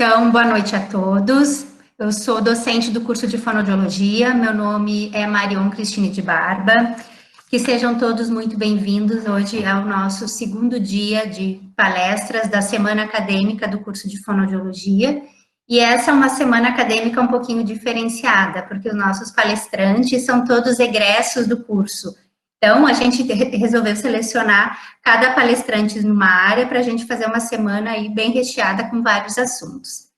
Então, boa noite a todos. Eu sou docente do curso de Fonoaudiologia, meu nome é Marion Cristine de Barba. Que sejam todos muito bem-vindos hoje ao nosso segundo dia de palestras da Semana Acadêmica do curso de Fonoaudiologia. E essa é uma semana acadêmica um pouquinho diferenciada, porque os nossos palestrantes são todos egressos do curso. Então, a gente resolveu selecionar cada palestrante numa área para a gente fazer uma semana aí bem recheada com vários assuntos.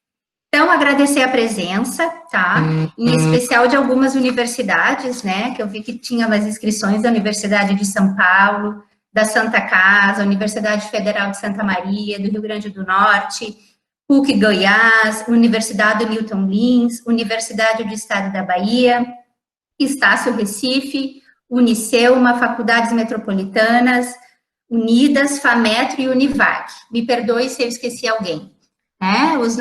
Então, agradecer a presença, tá? Em especial de algumas universidades, né? Que eu vi que tinha as inscrições da Universidade de São Paulo, da Santa Casa, Universidade Federal de Santa Maria, do Rio Grande do Norte, PUC Goiás, Universidade Newton Lins, Universidade do Estado da Bahia, Estácio Recife, Unicelma, Faculdades Metropolitanas, Unidas, FAMetro e Univac. Me perdoe se eu esqueci alguém. Né? Os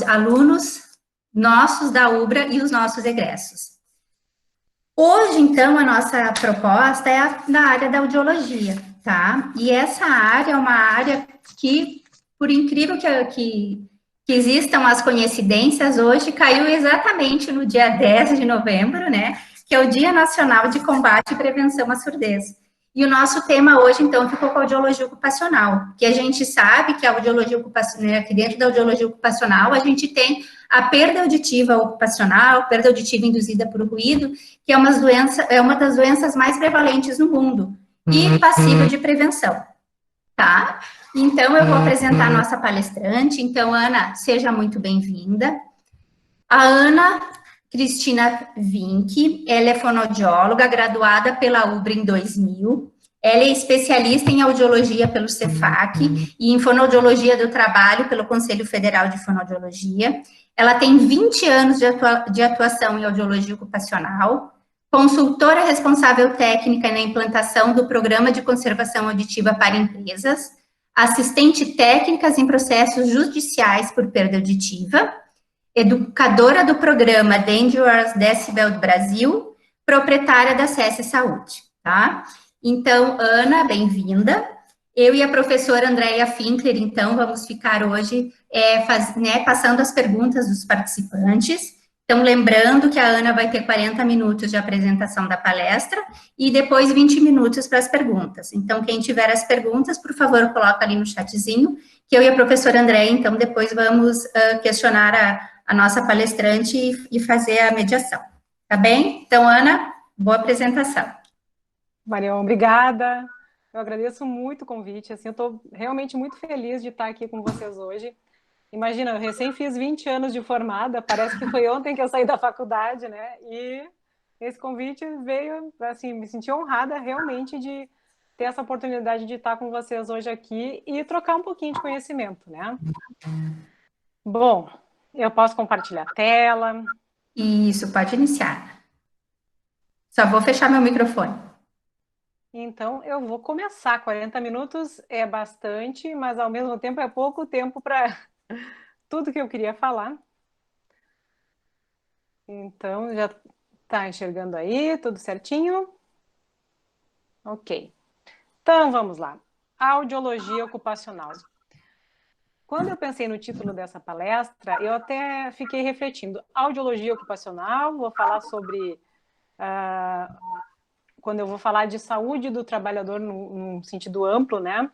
alunos nossos da UBRA e os nossos egressos. Hoje, então, a nossa proposta é na área da audiologia, tá? E essa área é uma área que, por incrível que existam as coincidências, hoje caiu exatamente no dia 10 de novembro, né? Que é o Dia Nacional de Combate e Prevenção à Surdez. E o nosso tema hoje, então, ficou com a audiologia ocupacional, que a gente sabe que a audiologia ocupacional, né, que dentro da audiologia ocupacional, a gente tem a perda auditiva ocupacional, perda auditiva induzida por ruído, que é uma das doenças mais prevalentes no mundo, e passível de prevenção, tá? Então, eu vou apresentar a nossa palestrante. Então, Ana, seja muito bem-vinda. A Ana Cristina Vinck, ela é fonoaudióloga, graduada pela UBRA em 2000. Ela é especialista em audiologia pelo Cefac e em fonoaudiologia do trabalho pelo Conselho Federal de Fonoaudiologia. Ela tem 20 anos de atuação em audiologia ocupacional, consultora responsável técnica na implantação do Programa de Conservação Auditiva para Empresas, assistente técnicas em processos judiciais por perda auditiva, educadora do programa Dangerous Decibel do Brasil, proprietária da CS Saúde, tá? Então, Ana, bem-vinda. Eu e a professora Andréia Finkler, então, vamos ficar hoje passando as perguntas dos participantes. Então, lembrando que a Ana vai ter 40 minutos de apresentação da palestra e depois 20 minutos para as perguntas. Então, quem tiver as perguntas, por favor, coloca ali no chatzinho, que eu e a professora Andréia, então, depois vamos questionar a nossa palestrante e fazer a mediação. Tá bem? Então, Ana, boa apresentação. Marião, obrigada. Eu agradeço muito o convite. Assim, eu estou realmente muito feliz de estar aqui com vocês hoje. Imagina, eu recém fiz 20 anos de formada, parece que foi ontem que eu saí da faculdade, né? E esse convite veio, assim, me senti honrada realmente de ter essa oportunidade de estar com vocês hoje aqui e trocar um pouquinho de conhecimento, né? Bom, eu posso compartilhar a tela. Isso, pode iniciar. Só vou fechar meu microfone. Então, eu vou começar. 40 minutos é bastante, mas ao mesmo tempo é pouco tempo para tudo que eu queria falar. Então, já está enxergando aí, tudo certinho? Ok. Então, vamos lá. Audiologia ocupacional. Quando eu pensei no título dessa palestra, eu até fiquei refletindo. Audiologia ocupacional, vou falar sobre... quando eu vou falar de saúde do trabalhador num sentido amplo, né?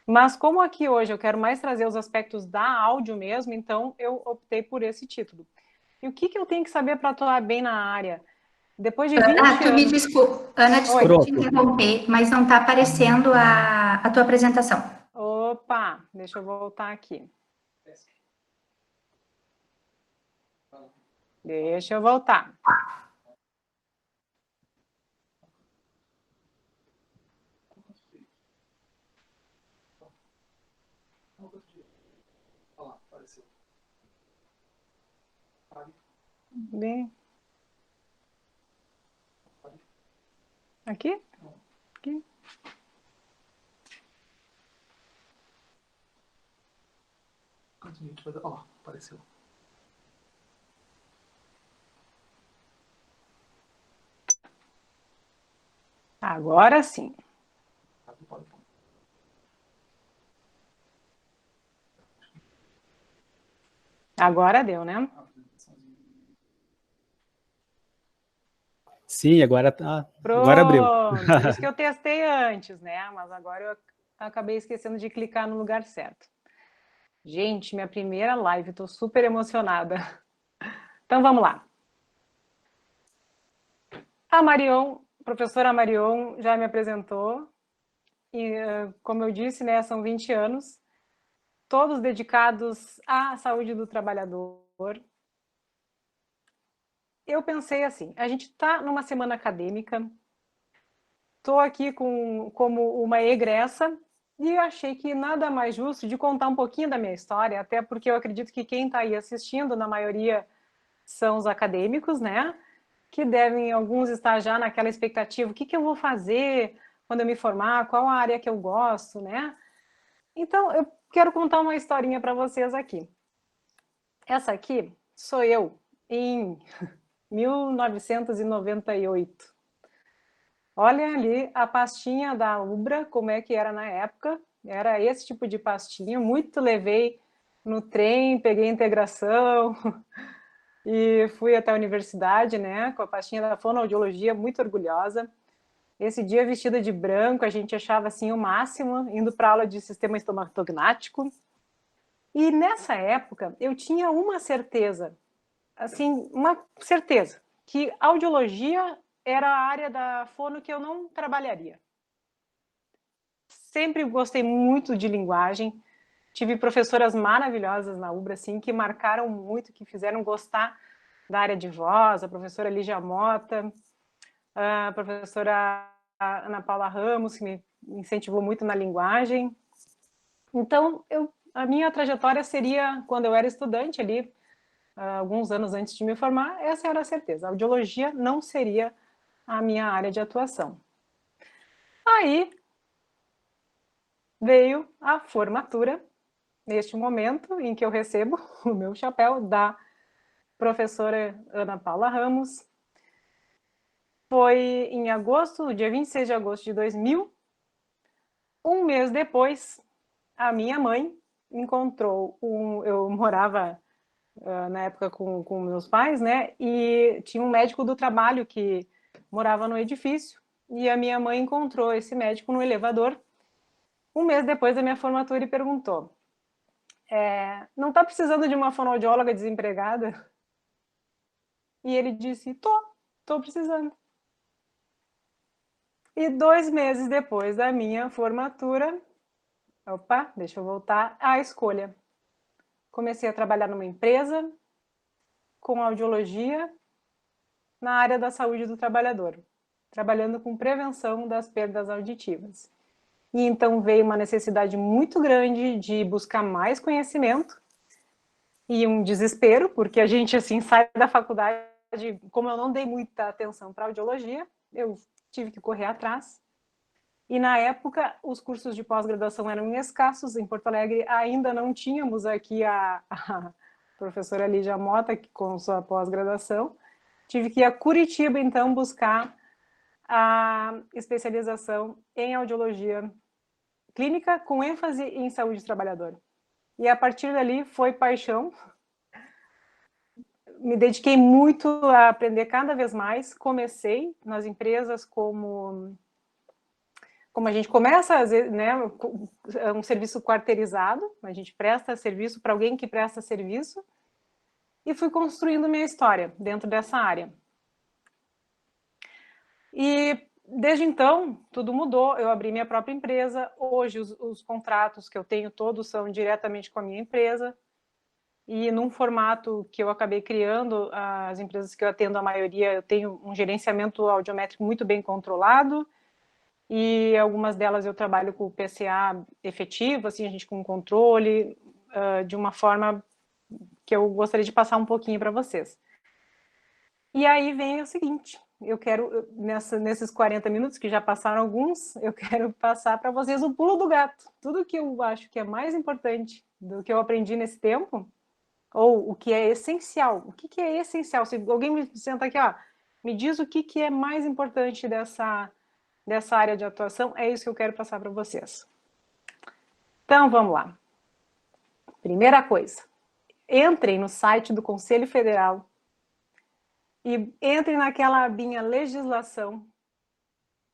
Mas como aqui hoje eu quero mais trazer os aspectos da áudio mesmo, então eu optei por esse título. E o que eu tenho que saber para atuar bem na área? Depois de 20 Ana, anos... desculpa te interromper, mas não está aparecendo a tua apresentação. Opa, deixa eu voltar aqui. Deixa eu voltar. Bem... Aqui? Aqui. Ó, apareceu. Agora sim. Agora deu, né? Sim, agora tá. Agora abriu. Pronto, isso que eu testei antes, né? Mas agora eu acabei esquecendo de clicar no lugar certo. Gente, minha primeira live, tô super emocionada. Então vamos lá. A Marion, a professora Marion já me apresentou. E, como eu disse, né, são 20 anos, todos dedicados à saúde do trabalhador. Eu pensei assim, a gente está numa semana acadêmica, estou aqui como uma egressa e achei que nada mais justo de contar um pouquinho da minha história, até porque eu acredito que quem está aí assistindo, na maioria, são os acadêmicos, né? Que devem, alguns estar já naquela expectativa, o que eu vou fazer quando eu me formar, qual a área que eu gosto, né? Então, eu quero contar uma historinha para vocês aqui. Essa aqui sou eu, em 1998. Olha ali a pastinha da Ubra, como é que era na época. Era esse tipo de pastinha, muito levei no trem, peguei integração e fui até a universidade, né, com a pastinha da fonoaudiologia, muito orgulhosa. Esse dia vestida de branco, a gente achava assim o máximo, indo para aula de sistema estomatognático. E nessa época eu tinha uma certeza, assim, uma certeza, que audiologia era a área da fono que eu não trabalharia. Sempre gostei muito de linguagem, tive professoras maravilhosas na Ubra, assim, que marcaram muito, que fizeram gostar da área de voz, a professora Lígia Mota, a professora Ana Paula Ramos, que me incentivou muito na linguagem. Então, a minha trajetória seria, quando eu era estudante ali, alguns anos antes de me formar, essa era a certeza. A audiologia não seria a minha área de atuação. Aí veio a formatura, neste momento em que eu recebo o meu chapéu da professora Ana Paula Ramos. Foi em agosto, no dia 26 de agosto de 2000. Um mês depois, a minha mãe encontrou eu morava na época com meus pais, né? E tinha um médico do trabalho que morava no edifício. E a minha mãe encontrou esse médico no elevador um mês depois da minha formatura e perguntou: não está precisando de uma fonoaudióloga desempregada? E ele disse: tô precisando. E 2 meses depois da minha formatura, deixa eu voltar à escolha. Comecei a trabalhar numa empresa com audiologia na área da saúde do trabalhador, trabalhando com prevenção das perdas auditivas. E então veio uma necessidade muito grande de buscar mais conhecimento e um desespero, porque a gente assim sai da faculdade, como eu não dei muita atenção para audiologia, eu tive que correr atrás. E na época os cursos de pós-graduação eram escassos, em Porto Alegre ainda não tínhamos aqui a professora Lígia Mota com sua pós-graduação. Tive que ir a Curitiba então buscar a especialização em audiologia clínica com ênfase em saúde do trabalhador. E a partir dali foi paixão. Me dediquei muito a aprender cada vez mais. Comecei nas empresas como a gente começa, né, um serviço quarteirizado, a gente presta serviço para alguém que presta serviço, e fui construindo minha história dentro dessa área. E desde então, tudo mudou, eu abri minha própria empresa, hoje os contratos que eu tenho todos são diretamente com a minha empresa, e num formato que eu acabei criando, as empresas que eu atendo, a maioria, eu tenho um gerenciamento audiométrico muito bem controlado, e algumas delas eu trabalho com o PCA efetivo, assim, a gente com controle, de uma forma que eu gostaria de passar um pouquinho para vocês. E aí vem o seguinte, eu quero, nesses 40 minutos, que já passaram alguns, eu quero passar para vocês o pulo do gato. Tudo que eu acho que é mais importante do que eu aprendi nesse tempo, ou o que é essencial. O que é essencial? Se alguém me senta aqui, me diz o que é mais importante dessa área de atuação, é isso que eu quero passar para vocês. Então, vamos lá. Primeira coisa, entrem no site do Conselho Federal e entrem naquela abinha legislação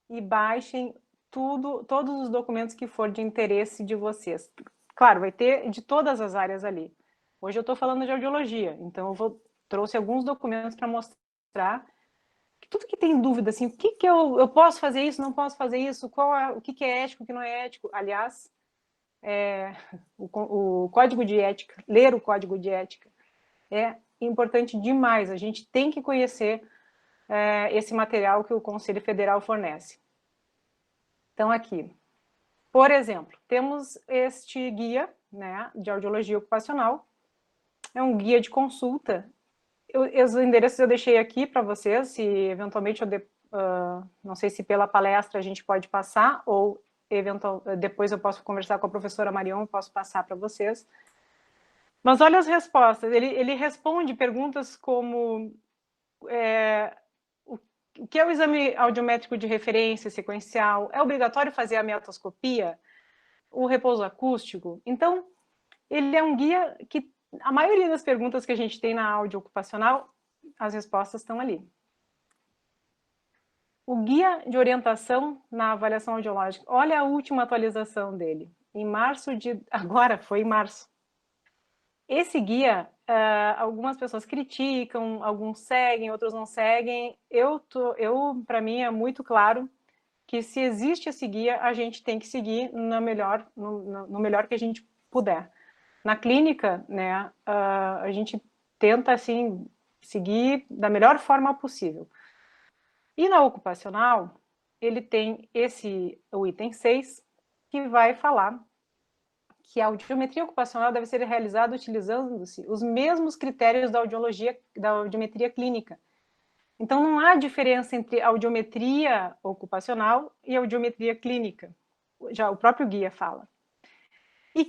e baixem todos os documentos que for de interesse de vocês. Claro, vai ter de todas as áreas ali. Hoje eu estou falando de audiologia, então trouxe alguns documentos para mostrar que tudo que tem dúvida, assim, o que eu posso fazer isso, não posso fazer isso, o que é ético, o que não é ético. Aliás, o código de ética, ler o código de ética é importante demais. A gente tem que conhecer esse material que o Conselho Federal fornece. Então, aqui, por exemplo, temos este guia, né, de audiologia ocupacional. É um guia de consulta. Os endereços eu deixei aqui para vocês, se eventualmente não sei se pela palestra a gente pode passar, ou depois eu posso conversar com a professora Marion, posso passar para vocês. Mas olha as respostas. Ele responde perguntas como o que é o exame audiométrico de referência sequencial? É obrigatório fazer a miotoscopia? O repouso acústico? Então, ele é um guia que a maioria das perguntas que a gente tem na áudio ocupacional, as respostas estão ali. O guia de orientação na avaliação audiológica, olha a última atualização dele, em março agora foi em março. Esse guia, algumas pessoas criticam, alguns seguem, outros não seguem. Para mim é muito claro que se existe esse guia, a gente tem que seguir no melhor que a gente puder. Na clínica, né, a gente tenta assim seguir da melhor forma possível. E na ocupacional, ele tem o item 6, que vai falar que a audiometria ocupacional deve ser realizada utilizando-se os mesmos critérios da audiometria clínica. Então, não há diferença entre audiometria ocupacional e audiometria clínica. Já o próprio guia fala.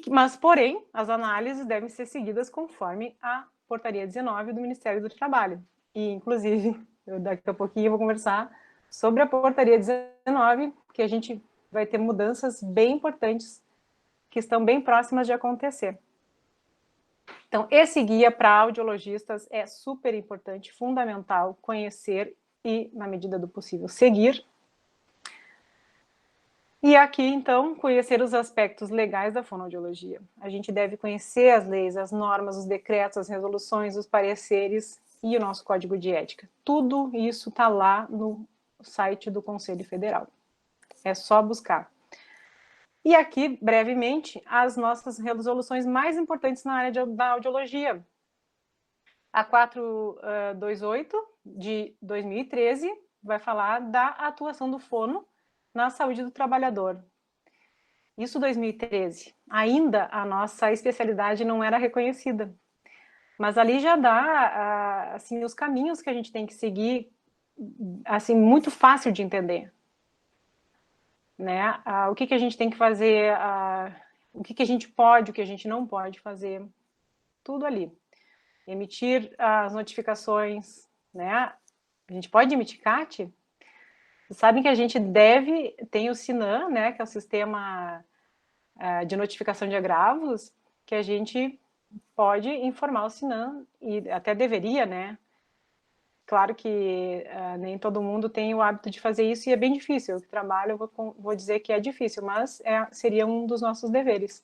Mas, porém, as análises devem ser seguidas conforme a portaria 19 do Ministério do Trabalho. E, inclusive, daqui a pouquinho eu vou conversar sobre a portaria 19, que a gente vai ter mudanças bem importantes que estão bem próximas de acontecer. Então, esse guia para audiologistas é super importante, fundamental, conhecer e, na medida do possível, seguir. E aqui, então, conhecer os aspectos legais da fonoaudiologia. A gente deve conhecer as leis, as normas, os decretos, as resoluções, os pareceres e o nosso código de ética. Tudo isso está lá no site do Conselho Federal. É só buscar. E aqui, brevemente, as nossas resoluções mais importantes na área da audiologia. A 428, de 2013, vai falar da atuação do fono na saúde do trabalhador. Isso 2013. Ainda a nossa especialidade não era reconhecida. Mas ali já dá assim, os caminhos que a gente tem que seguir, assim, muito fácil de entender. Né? O que a gente tem que fazer, o que a gente pode, o que a gente não pode fazer, tudo ali. Emitir as notificações, né? A gente pode emitir CAT? Vocês sabem que a gente tem o SINAM, né, que é o Sistema de Notificação de Agravos, que a gente pode informar o SINAM, e até deveria, né? Claro que nem todo mundo tem o hábito de fazer isso e é bem difícil. Eu que trabalho, vou dizer que é difícil, mas seria um dos nossos deveres.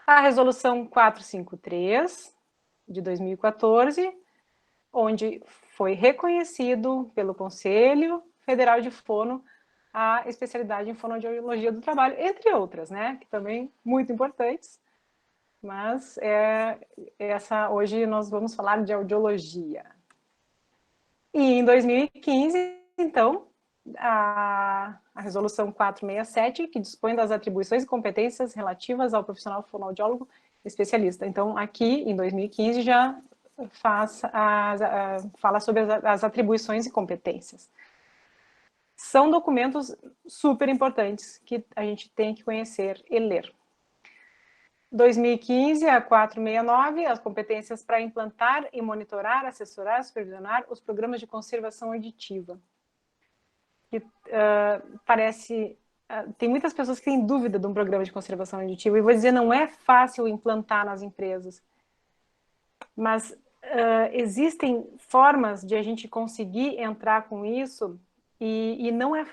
A Resolução 453, de 2014, onde foi reconhecido pelo Conselho Federal de Fono a especialidade em fonoaudiologia do trabalho, entre outras, né? Que também muito importantes. Mas hoje nós vamos falar de audiologia. E em 2015, então, a Resolução 467, que dispõe das atribuições e competências relativas ao profissional fonoaudiólogo especialista. Então, aqui, em 2015, já fala sobre as atribuições e competências. São documentos super importantes que a gente tem que conhecer e ler. 2015, a 469, as competências para implantar e monitorar, assessorar, supervisionar os programas de conservação auditiva. Que, tem muitas pessoas que têm dúvida de um programa de conservação auditiva, e vou dizer, não é fácil implantar nas empresas. Mas existem formas de a gente conseguir entrar com isso e não é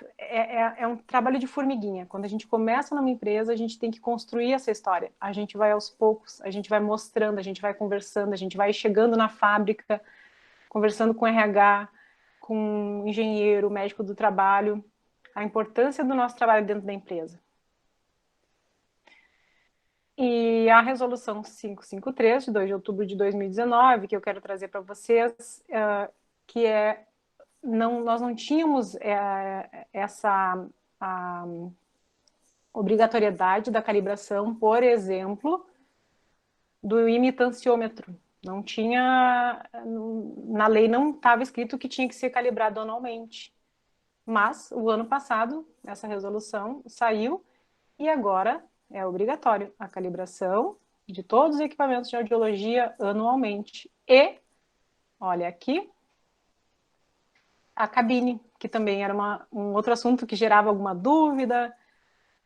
um trabalho de formiguinha. Quando a gente começa numa empresa, a gente tem que construir essa história. A gente vai aos poucos, a gente vai mostrando, a gente vai conversando, a gente vai chegando na fábrica, conversando com RH, com engenheiro, médico do trabalho, a importância do nosso trabalho dentro da empresa. E a resolução 553, de 2 de outubro de 2019, que eu quero trazer para vocês, que nós não tínhamos essa obrigatoriedade da calibração, por exemplo, do imitanciômetro. Não tinha, na lei não estava escrito que tinha que ser calibrado anualmente. Mas, o ano passado, essa resolução saiu e agora é obrigatório a calibração de todos os equipamentos de audiologia anualmente. E, olha aqui, a cabine, que também era um outro assunto que gerava alguma dúvida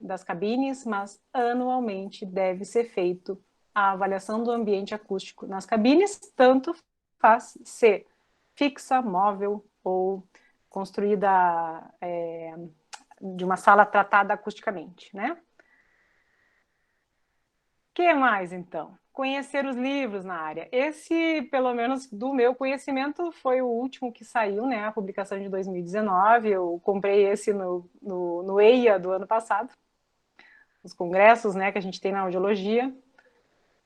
das cabines, mas anualmente deve ser feito a avaliação do ambiente acústico nas cabines, tanto faz ser fixa, móvel ou construída de uma sala tratada acusticamente, né? O que mais, então? Conhecer os livros na área. Esse, pelo menos do meu conhecimento, foi o último que saiu, né? A publicação de 2019. Eu comprei esse no EIA do ano passado, os congressos, né, que a gente tem na audiologia.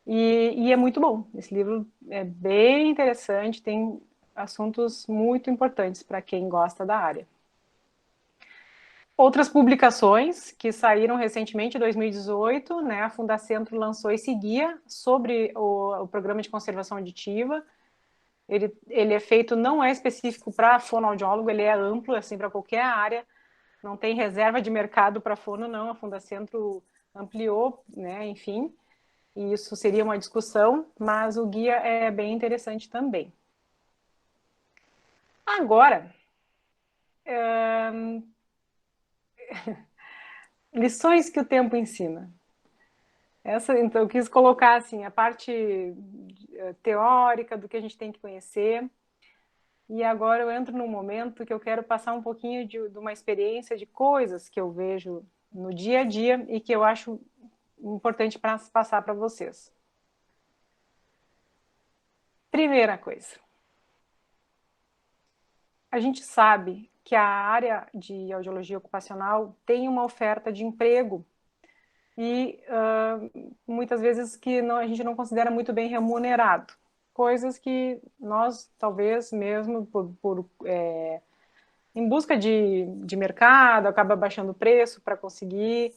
E é muito bom. Esse livro é bem interessante, tem assuntos muito importantes para quem gosta da área. Outras publicações que saíram recentemente, em 2018, né, a Fundacentro lançou esse guia sobre o programa de conservação auditiva. Ele é feito, não é específico para fonoaudiólogo, ele é amplo, assim, para qualquer área. Não tem reserva de mercado para fono, não. A Fundacentro ampliou, né, enfim. E isso seria uma discussão, mas o guia é bem interessante também. Agora, lições que o tempo ensina. Então, eu quis colocar assim, a parte teórica do que a gente tem que conhecer. E agora eu entro num momento que eu quero passar um pouquinho de uma experiência de coisas que eu vejo no dia a dia e que eu acho importante para passar para vocês. Primeira coisa. A gente sabe que a área de audiologia ocupacional tem uma oferta de emprego e muitas vezes que a gente não considera muito bem remunerado. Coisas que nós, talvez mesmo em busca de mercado, acaba baixando o preço para conseguir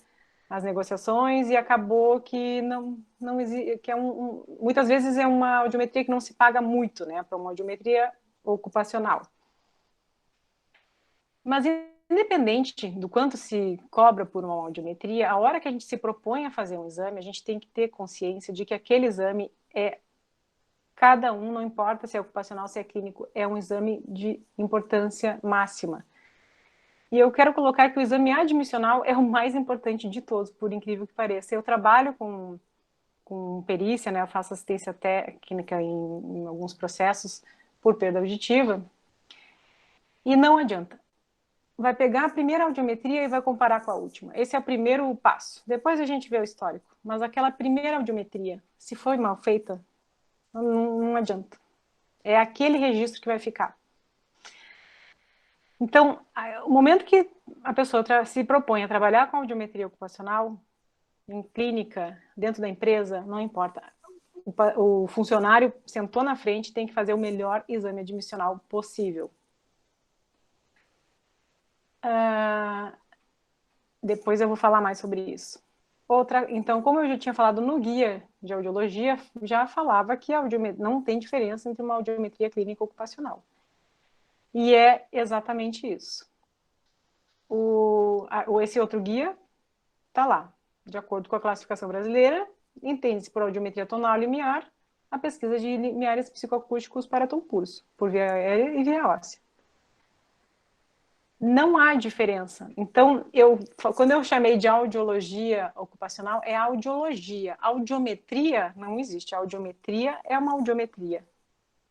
as negociações e acabou que não existe, que muitas vezes é uma audiometria que não se paga muito, né, para uma audiometria ocupacional. Mas independente do quanto se cobra por uma audiometria, a hora que a gente se propõe a fazer um exame, a gente tem que ter consciência de que aquele exame cada um, não importa se é ocupacional, se é clínico, é um exame de importância máxima. E eu quero colocar que o exame admissional é o mais importante de todos, por incrível que pareça. Eu trabalho com perícia, né? Eu faço assistência técnica em alguns processos por perda auditiva, e não adianta. Vai pegar a primeira audiometria e vai comparar com a última. Esse é o primeiro passo. Depois a gente vê o histórico. Mas aquela primeira audiometria, se foi mal feita, não adianta. É aquele registro que vai ficar. Então, o momento que a pessoa se propõe a trabalhar com audiometria ocupacional, em clínica, dentro da empresa, não importa. O funcionário sentou na frente, tem que fazer o melhor exame admissional possível. Depois eu vou falar mais sobre isso. Então, como eu já tinha falado no guia de audiologia, já falava que não tem diferença entre uma audiometria clínica e ocupacional. E é exatamente isso. Esse outro guia está lá. De acordo com a classificação brasileira, entende-se por audiometria tonal limiar a pesquisa de limiares psicoacústicos para tom pulso, por via aérea e via óssea. não há diferença. Então, quando eu chamei de audiologia ocupacional, é audiologia. Audiometria não existe. A audiometria é uma audiometria.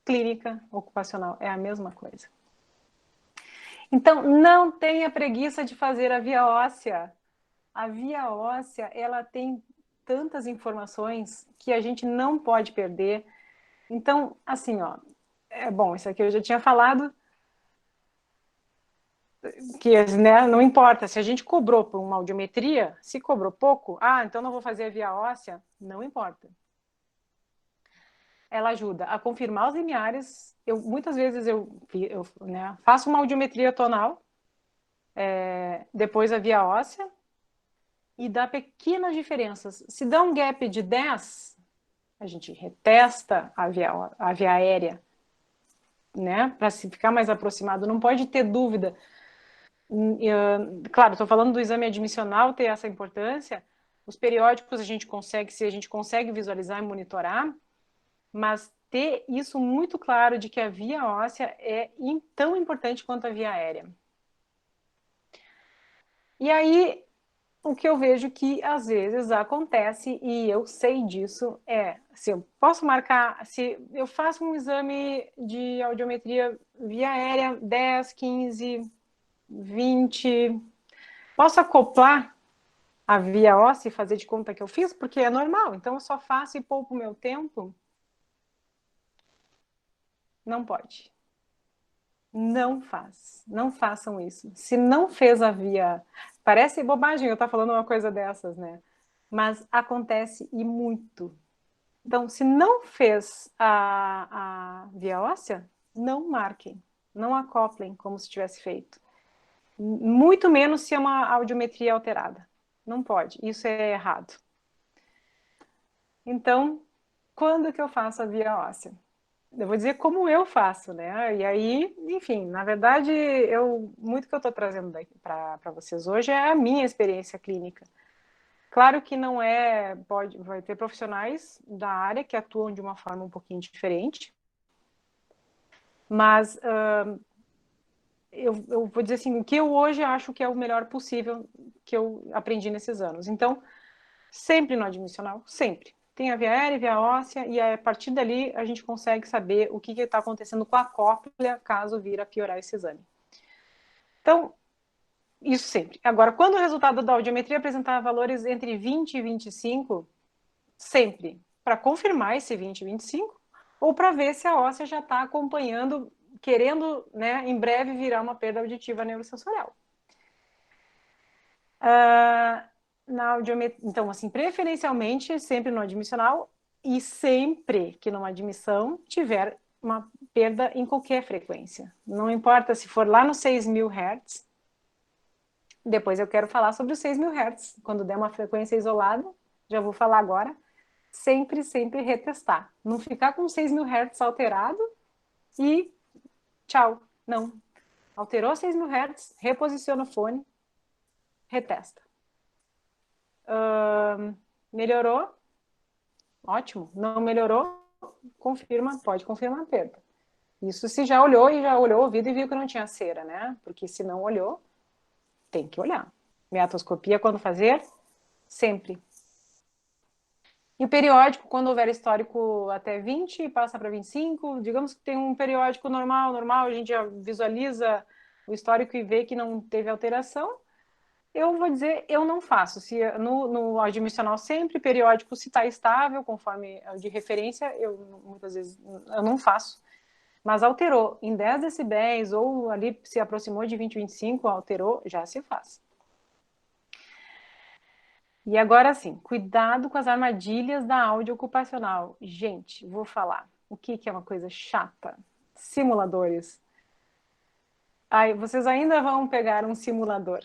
Clínica ocupacional é a mesma coisa. Então, não tenha preguiça de fazer a via óssea. A via óssea, ela tem tantas informações que a gente não pode perder. Então, assim, ó, bom, isso aqui eu já tinha falado, que, né, não importa, se a gente cobrou por uma audiometria, se cobrou pouco, então não vou fazer a via óssea, não importa. Ela ajuda a confirmar os limiares. Muitas vezes né, faço uma audiometria tonal, depois a via óssea, e dá pequenas diferenças. Se dá um gap de 10, a gente retesta a via aérea, né, para se ficar mais aproximado. Não pode ter dúvida. Claro, estou falando do exame admissional ter essa importância. Os periódicos se a gente consegue visualizar e monitorar, mas ter isso muito claro de que a via óssea é tão importante quanto a via aérea. E aí, o que eu vejo que às vezes acontece, e eu sei disso, se eu posso marcar, se eu faço um exame de audiometria via aérea 10, 15, 20, posso acoplar a via óssea e fazer de conta que eu fiz, porque é normal, então eu só faço e poupo o meu tempo? Não pode. Não faz. Não façam isso. Se não fez a via... Parece bobagem eu estar falando uma coisa dessas, né? Mas acontece e muito. Então, se não fez a via óssea, não marquem. Não acoplem como se tivesse feito. Muito menos se é uma audiometria alterada. Não pode. Isso é errado. Então, quando que eu faço a via óssea? Eu vou dizer como eu faço, né? E aí, enfim, na verdade, muito que eu estou trazendo para vocês hoje é a minha experiência clínica. Claro que não vai ter profissionais da área que atuam de uma forma um pouquinho diferente, mas eu vou dizer assim, o que eu hoje acho que é o melhor possível que eu aprendi nesses anos. Então, sempre no admissional, sempre. Tem a via aérea, via óssea, e a partir dali a gente consegue saber o que está acontecendo com a cóclea, caso vir a piorar esse exame. Então, isso sempre. Agora, quando o resultado da audiometria apresentar valores entre 20 e 25, sempre para confirmar esse 20 e 25, ou para ver se a óssea já está acompanhando, querendo, né, em breve virar uma perda auditiva neurosensorial. Na audiometria, então, assim, preferencialmente sempre no admissional e sempre que numa admissão tiver uma perda em qualquer frequência. Não importa se for lá nos 6.000 Hz. Depois eu quero falar sobre os 6.000 Hz. Quando der uma frequência isolada, já vou falar agora. Sempre, sempre retestar. Não ficar com 6.000 Hz alterado e tchau. Não. Alterou 6.000 Hz, reposiciona o fone, retesta. Melhorou? Ótimo. Não melhorou? Pode confirmar a perda. Isso se já olhou o ouvido e viu que não tinha cera, né? Porque se não olhou, tem que olhar. Meatoscopia, quando fazer? Sempre. E o periódico, quando houver histórico até 20, passa para 25. Digamos que tem um periódico normal, a gente já visualiza o histórico e vê que não teve alteração. Eu vou dizer, eu não faço. Se no admissional sempre, periódico, se está estável, conforme de referência, muitas vezes eu não faço. Mas alterou em 10 decibéis ou ali se aproximou de 20, 25, alterou, já se faz. E agora sim, cuidado com as armadilhas da áudio ocupacional. Gente, vou falar. O que é uma coisa chata? Simuladores. Vocês ainda vão pegar um simulador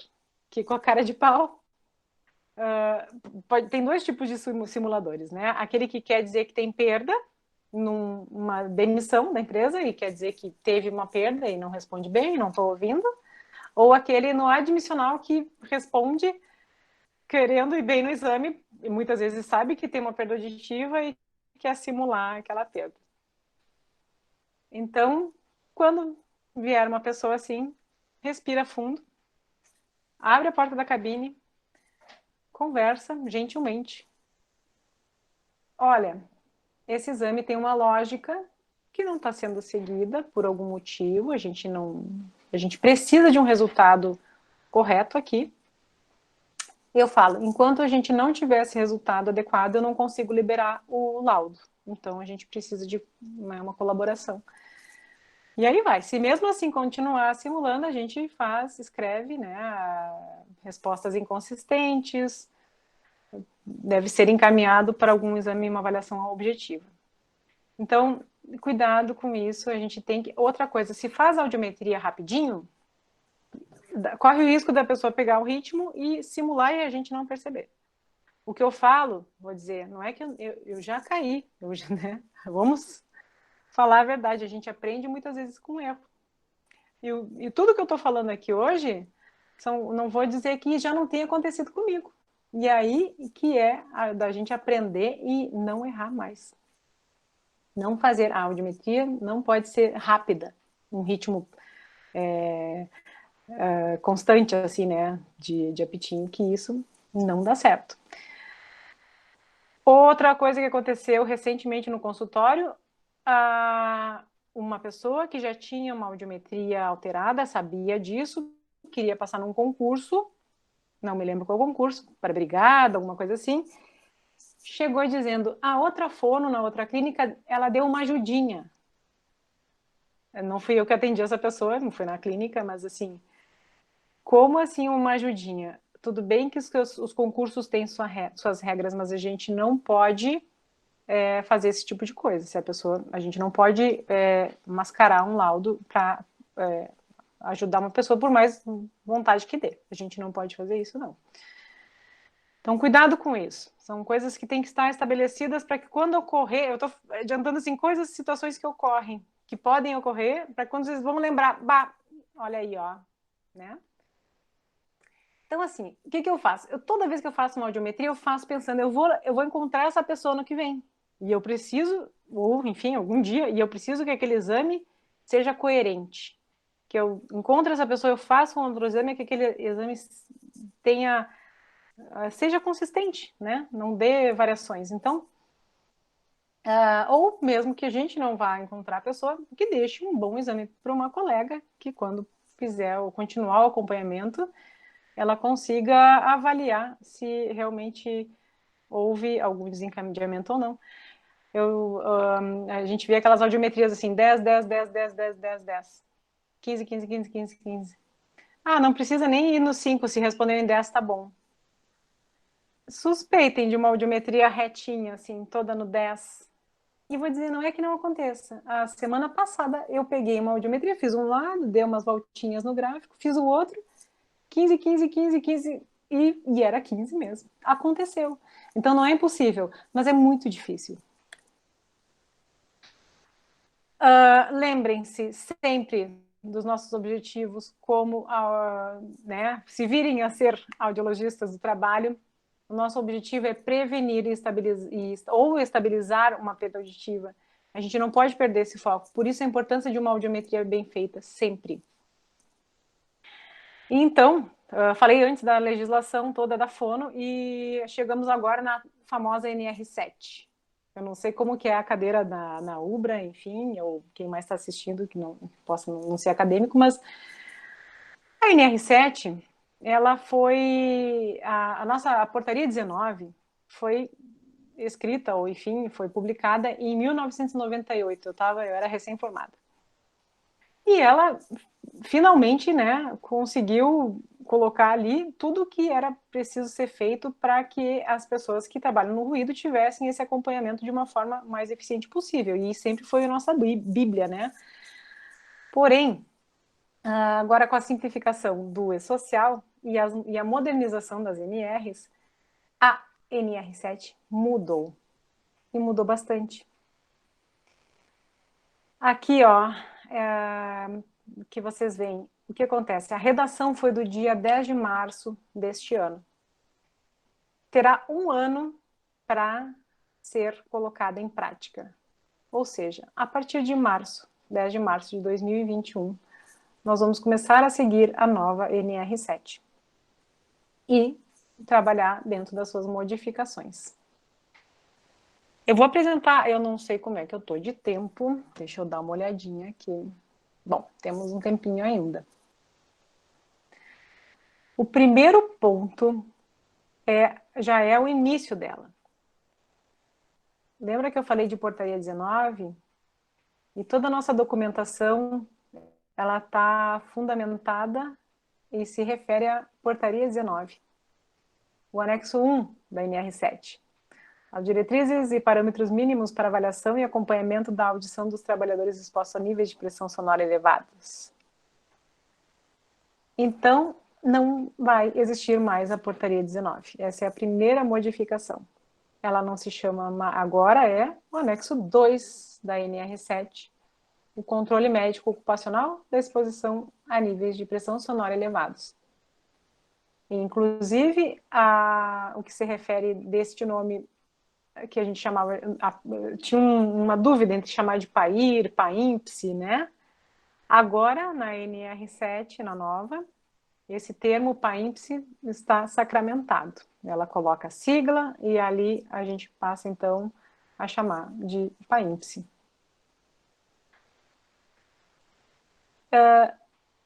que com a cara de pau. Tem dois tipos de simuladores, né? Aquele que quer dizer que tem perda numa demissão da empresa e quer dizer que teve uma perda e não responde bem, não estou ouvindo. Ou aquele no admissional que responde querendo ir bem no exame, e muitas vezes sabe que tem uma perda auditiva e quer simular aquela perda. Então, quando vier uma pessoa assim, respira fundo, abre a porta da cabine, conversa gentilmente. Olha, esse exame tem uma lógica que não está sendo seguida por algum motivo, a gente precisa de um resultado correto aqui. Eu falo, enquanto a gente não tiver esse resultado adequado, eu não consigo liberar o laudo. Então, a gente precisa de uma colaboração. E aí vai. Se mesmo assim continuar simulando, a gente escreve, né, respostas inconsistentes, deve ser encaminhado para algum exame, uma avaliação objetiva. Então, cuidado com isso, a gente tem que... Outra coisa, se faz audiometria rapidinho, corre o risco da pessoa pegar o ritmo e simular e a gente não perceber. O que eu falo, vou dizer, não é que eu já caí, né? Vamos falar a verdade, a gente aprende muitas vezes com erro. E tudo que eu estou falando aqui hoje, não vou dizer que já não tenha acontecido comigo. E aí que é da gente aprender e não errar mais. Não fazer a audiometria não pode ser rápida, um ritmo constante, assim, né, de apitinho, que isso não dá certo. Outra coisa que aconteceu recentemente no consultório, uma pessoa que já tinha uma audiometria alterada, sabia disso, queria passar num concurso, não me lembro qual concurso, para brigada, alguma coisa assim, chegou dizendo, a outra fono na outra clínica, ela deu uma ajudinha. Não fui eu que atendi essa pessoa, não foi na clínica, mas assim, como assim uma ajudinha? Tudo bem que os concursos têm suas regras, mas a gente não pode fazer esse tipo de coisa. A gente não pode mascarar um laudo para ajudar uma pessoa por mais vontade que dê. A gente não pode fazer isso, não. Então, cuidado com isso. São coisas que têm que estar estabelecidas para que quando ocorrer, eu estou adiantando assim, situações que ocorrem, que podem ocorrer, para quando vocês vão lembrar, bah, olha aí, ó, né? Então, assim, o que eu faço? Toda vez que eu faço uma audiometria, eu faço pensando, eu vou encontrar essa pessoa no que vem. E eu preciso, ou enfim, algum dia, e eu preciso que aquele exame seja coerente. Que eu encontre essa pessoa, eu faço um outro exame, que aquele exame seja consistente, né? Não dê variações. Então, ou mesmo que a gente não vá encontrar a pessoa, que deixe um bom exame para uma colega, que quando fizer ou continuar o acompanhamento, ela consiga avaliar se realmente houve algum desencaminhamento ou não. A gente vê aquelas audiometrias assim, 10, 10, 10, 10, 10, 10, 10, 15, 15, 15, 15, 15. Não precisa nem ir no 5, se responderem 10, tá bom. Suspeitem de uma audiometria retinha, assim, toda no 10. E vou dizer, não é que não aconteça. A semana passada eu peguei uma audiometria, fiz um lado, dei umas voltinhas no gráfico, fiz o outro, 15, 15, 15, 15, e era 15 mesmo. Aconteceu. Então não é impossível, mas é muito difícil. Lembrem-se sempre dos nossos objetivos, como né, se virem a ser audiologistas do trabalho, o nosso objetivo é prevenir ou estabilizar uma perda auditiva. A gente não pode perder esse foco. Por isso a importância de uma audiometria bem feita, sempre. Então, falei antes da legislação toda da fono e chegamos agora na famosa NR7. Eu não sei como que é a cadeira na UBRA, enfim, ou quem mais está assistindo, que não possa não ser acadêmico, mas a NR7, ela foi... A portaria 19 foi escrita, ou enfim, foi publicada em 1998. Eu era recém-formada. E ela finalmente, né, conseguiu colocar ali tudo o que era preciso ser feito para que as pessoas que trabalham no ruído tivessem esse acompanhamento de uma forma mais eficiente possível. E sempre foi a nossa bíblia, né? Porém, agora com a simplificação do e-social e a modernização das NRs, a NR7 mudou. E mudou bastante. Aqui, ó, que vocês veem, o que acontece? A redação foi do dia 10 de março deste ano. Terá um ano para ser colocada em prática. Ou seja, a partir de março, 10 de março de 2021, nós vamos começar a seguir a nova NR7 e trabalhar dentro das suas modificações. Eu vou apresentar, eu não sei como é que eu estou de tempo, deixa eu dar uma olhadinha aqui. Bom, temos um tempinho ainda. O primeiro ponto já é o início dela. Lembra que eu falei de portaria 19? E toda a nossa documentação, ela está fundamentada e se refere à portaria 19. O anexo 1 da NR7. As diretrizes e parâmetros mínimos para avaliação e acompanhamento da audição dos trabalhadores expostos a níveis de pressão sonora elevados. Então, não vai existir mais a portaria 19. Essa é a primeira modificação. Ela não se chama, agora é o anexo 2 da NR7, o controle médico ocupacional da exposição a níveis de pressão sonora elevados. E, inclusive, o que se refere deste nome que a gente chamava, tinha uma dúvida entre chamar de PAIR, PAIMPSE, né? Agora, na NR7, na nova, esse termo PAIMPSE está sacramentado. Ela coloca a sigla e ali a gente passa, então, a chamar de PAIMPSE.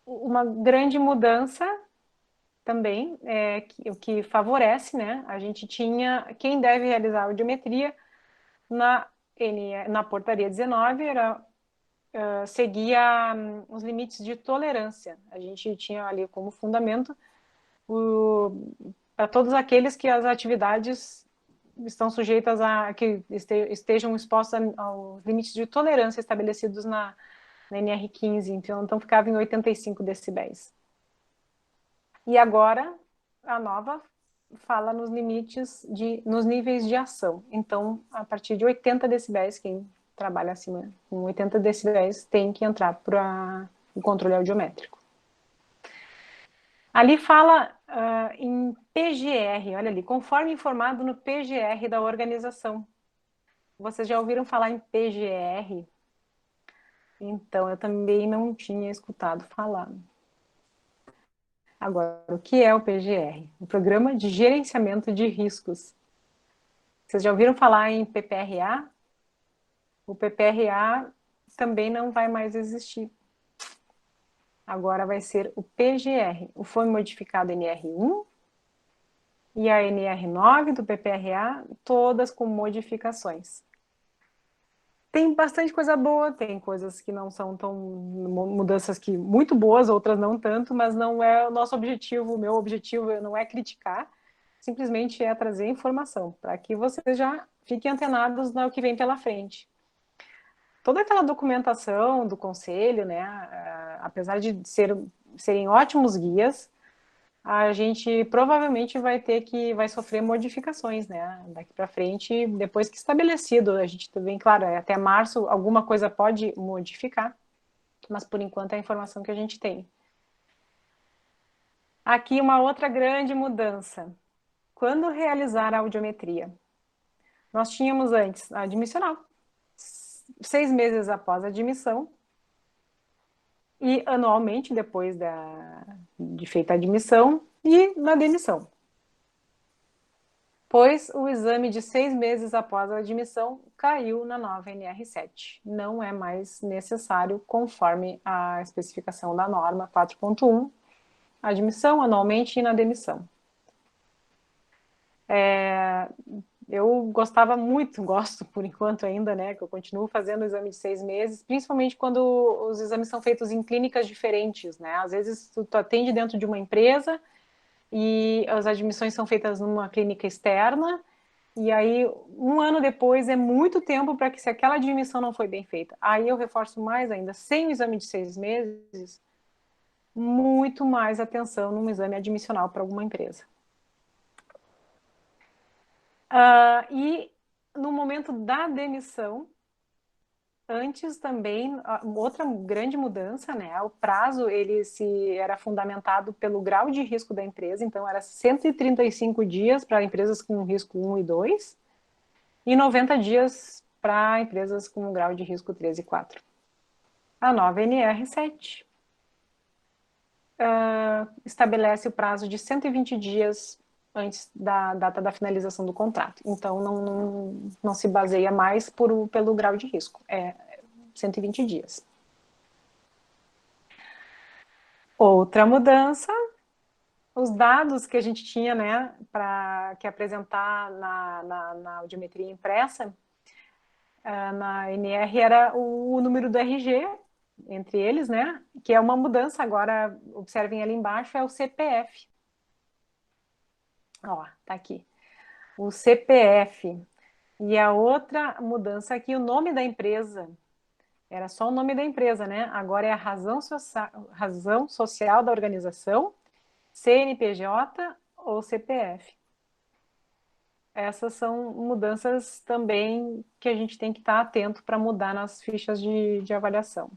Uma grande mudança também, o que favorece, né? A gente tinha, quem deve realizar a audiometria na portaria 19 seguia os limites de tolerância. A gente tinha ali como fundamento para todos aqueles que as atividades estão sujeitas que estejam expostas aos limites de tolerância estabelecidos na NR15, então ficava em 85 decibéis. E agora, a nova fala nos limites, nos níveis de ação. Então, a partir de 80 decibéis, quem trabalha acima com 80 decibéis tem que entrar para o controle audiométrico. Ali fala em PGR, olha ali, conforme informado no PGR da organização. Vocês já ouviram falar em PGR? Então, eu também não tinha escutado falar. Agora, o que é o PGR? O Programa de Gerenciamento de Riscos. Vocês já ouviram falar em PPRA? O PPRA também não vai mais existir. Agora vai ser o PGR. Foi modificado a NR1 e a NR9 do PPRA, todas com modificações. Tem bastante coisa boa, tem coisas que não são tão mudanças que muito boas, outras não tanto, mas não é o nosso objetivo, o meu objetivo não é criticar, simplesmente é trazer informação, para que vocês já fiquem antenados no que vem pela frente. Toda aquela documentação do conselho, né, apesar de serem ótimos guias, a gente provavelmente vai sofrer modificações, né, daqui para frente, depois que estabelecido, a gente também, claro, até março alguma coisa pode modificar, mas por enquanto é a informação que a gente tem. Aqui uma outra grande mudança. Quando realizar a audiometria? Nós tínhamos antes a admissional, 6 meses após a admissão, e anualmente depois de feita a admissão e na demissão. Pois o exame de 6 meses após a admissão caiu na nova NR7. Não é mais necessário, conforme a especificação da norma 4.1, admissão anualmente e na demissão. Eu gostava muito, gosto por enquanto ainda, né, que eu continuo fazendo o exame de 6 meses, principalmente quando os exames são feitos em clínicas diferentes, né, às vezes tu atende dentro de uma empresa e as admissões são feitas numa clínica externa, e aí 1 ano depois é muito tempo para que, se aquela admissão não foi bem feita, aí eu reforço mais ainda, sem o exame de 6 meses, muito mais atenção num exame admissional para alguma empresa. E no momento da demissão, antes também, outra grande mudança, né? O prazo, ele era fundamentado pelo grau de risco da empresa, então era 135 dias para empresas com risco 1 e 2, e 90 dias para empresas com grau de risco 3 e 4. A nova NR7. estabelece o prazo de 120 dias antes da data da finalização do contrato. Então, não se baseia mais pelo grau de risco. É 120 dias. Outra mudança, os dados que a gente tinha, né, para apresentar na audiometria impressa, na NR era o número do RG, entre eles, né, que é uma mudança agora, observem ali embaixo, é o CPF. Ó, tá aqui. O CPF. E a outra mudança aqui, o nome da empresa. Era só o nome da empresa, né? Agora é a razão social da organização, CNPJ ou CPF. Essas são mudanças também que a gente tem que estar atento para mudar nas fichas de avaliação.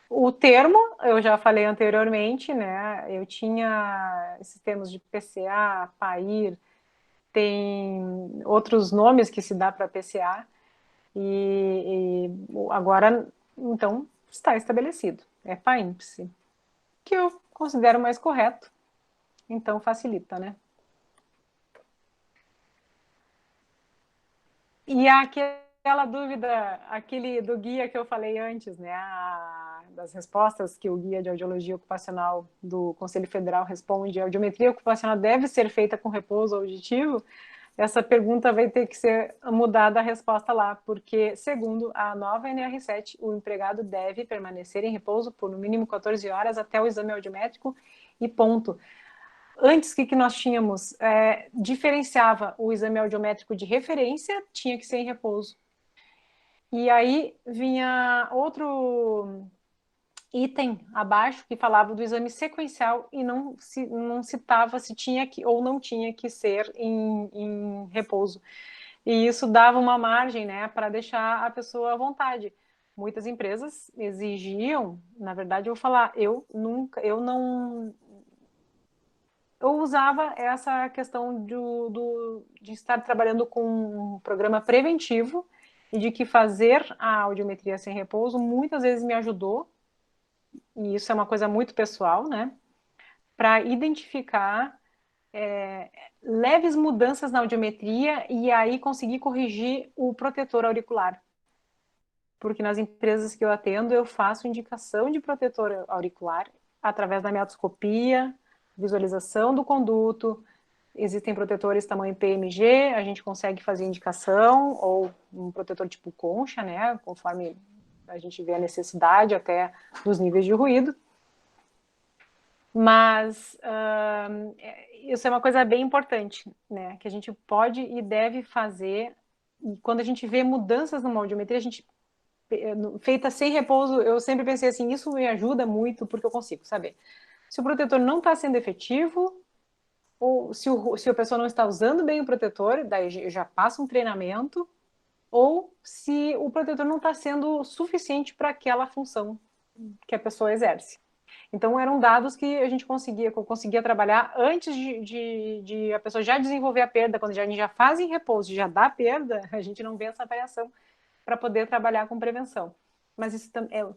O termo, eu já falei anteriormente, né? Eu tinha esses termos de PCA, PAIR, tem outros nomes que se dá para PCA, e agora, então, está estabelecido. É PAIMPS, que eu considero mais correto, então facilita, né? E aquela dúvida, aquele do guia que eu falei antes, né? Das respostas que o guia de audiologia ocupacional do Conselho Federal responde, a audiometria ocupacional deve ser feita com repouso auditivo? Essa pergunta vai ter que ser mudada a resposta lá, porque, segundo a nova NR7, o empregado deve permanecer em repouso por no mínimo 14 horas até o exame audiométrico e ponto. Antes, o que nós tínhamos? Diferenciava o exame audiométrico de referência, tinha que ser em repouso. E aí vinha outro item abaixo que falava do exame sequencial e não citava se tinha que ou não tinha que ser em repouso. E isso dava uma margem, né, para deixar a pessoa à vontade. Muitas empresas exigiam, na verdade, eu vou falar, eu usava essa questão de estar trabalhando com um programa preventivo e de que fazer a audiometria sem repouso muitas vezes me ajudou, e isso é uma coisa muito pessoal, né, para identificar leves mudanças na audiometria e aí conseguir corrigir o protetor auricular. Porque nas empresas que eu atendo, eu faço indicação de protetor auricular através da meatoscopia, visualização do conduto. Existem protetores tamanho PMG, a gente consegue fazer indicação, ou um protetor tipo concha, né, conforme a gente vê a necessidade até dos níveis de ruído. Mas isso é uma coisa bem importante, né, que a gente pode e deve fazer. E quando a gente vê mudanças numa audiometria, a gente feita sem repouso, eu sempre pensei assim, isso me ajuda muito porque eu consigo saber se o protetor não está sendo efetivo, ou se a pessoa não está usando bem o protetor, daí eu já passo um treinamento, ou se o protetor não está sendo suficiente para aquela função que a pessoa exerce. Então, eram dados que eu conseguia trabalhar antes de a pessoa já desenvolver a perda, quando a gente já faz em repouso, já dá perda, a gente não vê essa variação para poder trabalhar com prevenção. Mas isso,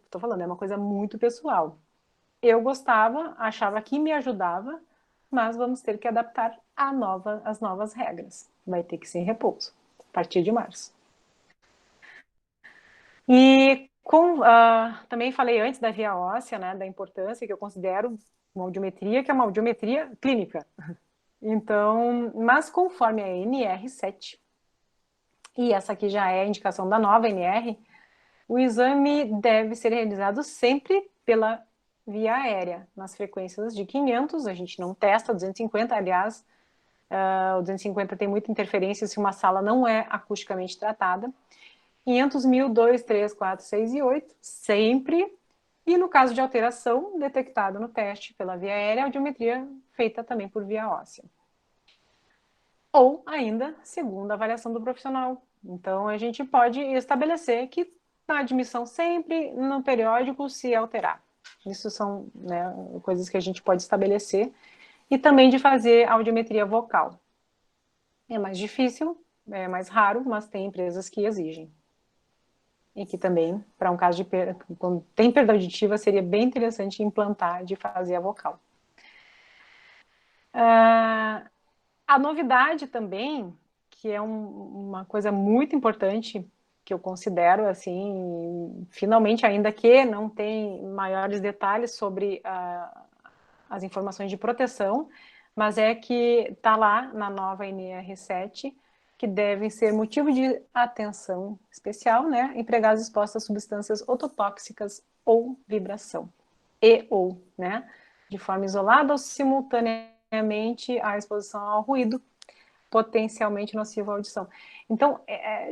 estou falando, é uma coisa muito pessoal. Eu gostava, achava que me ajudava, mas vamos ter que adaptar as novas regras. Vai ter que ser em repouso, a partir de março. E também falei antes da via óssea, né, da importância que eu considero uma audiometria, que é uma audiometria clínica. Então, mas conforme a NR7, e essa aqui já é a indicação da nova NR, o exame deve ser realizado sempre pela via aérea, nas frequências de 500, a gente não testa 250, aliás, o 250 tem muita interferência se uma sala não é acusticamente tratada. 500, 1000, 2, 3, 4, 6 e 8, sempre. E no caso de alteração detectada no teste pela via aérea, a audiometria feita também por via óssea. Ou ainda, segundo a avaliação do profissional. Então, a gente pode estabelecer que na admissão sempre, no periódico, se alterar. Isso são, né, coisas que a gente pode estabelecer. E também de fazer audiometria vocal. É mais difícil, é mais raro, mas tem empresas que exigem. e que também, para um caso de quando tem perda auditiva, seria bem interessante implantar de fazer a vocal. A novidade também, que é uma coisa muito importante, que eu considero, assim, finalmente, ainda que não tem maiores detalhes sobre as informações de proteção, mas é que está lá na nova NR7, que devem ser motivo de atenção especial, né? Empregados expostos a substâncias ototóxicas ou vibração, né? De forma isolada ou simultaneamente à exposição ao ruído, potencialmente nocivo à audição. Então,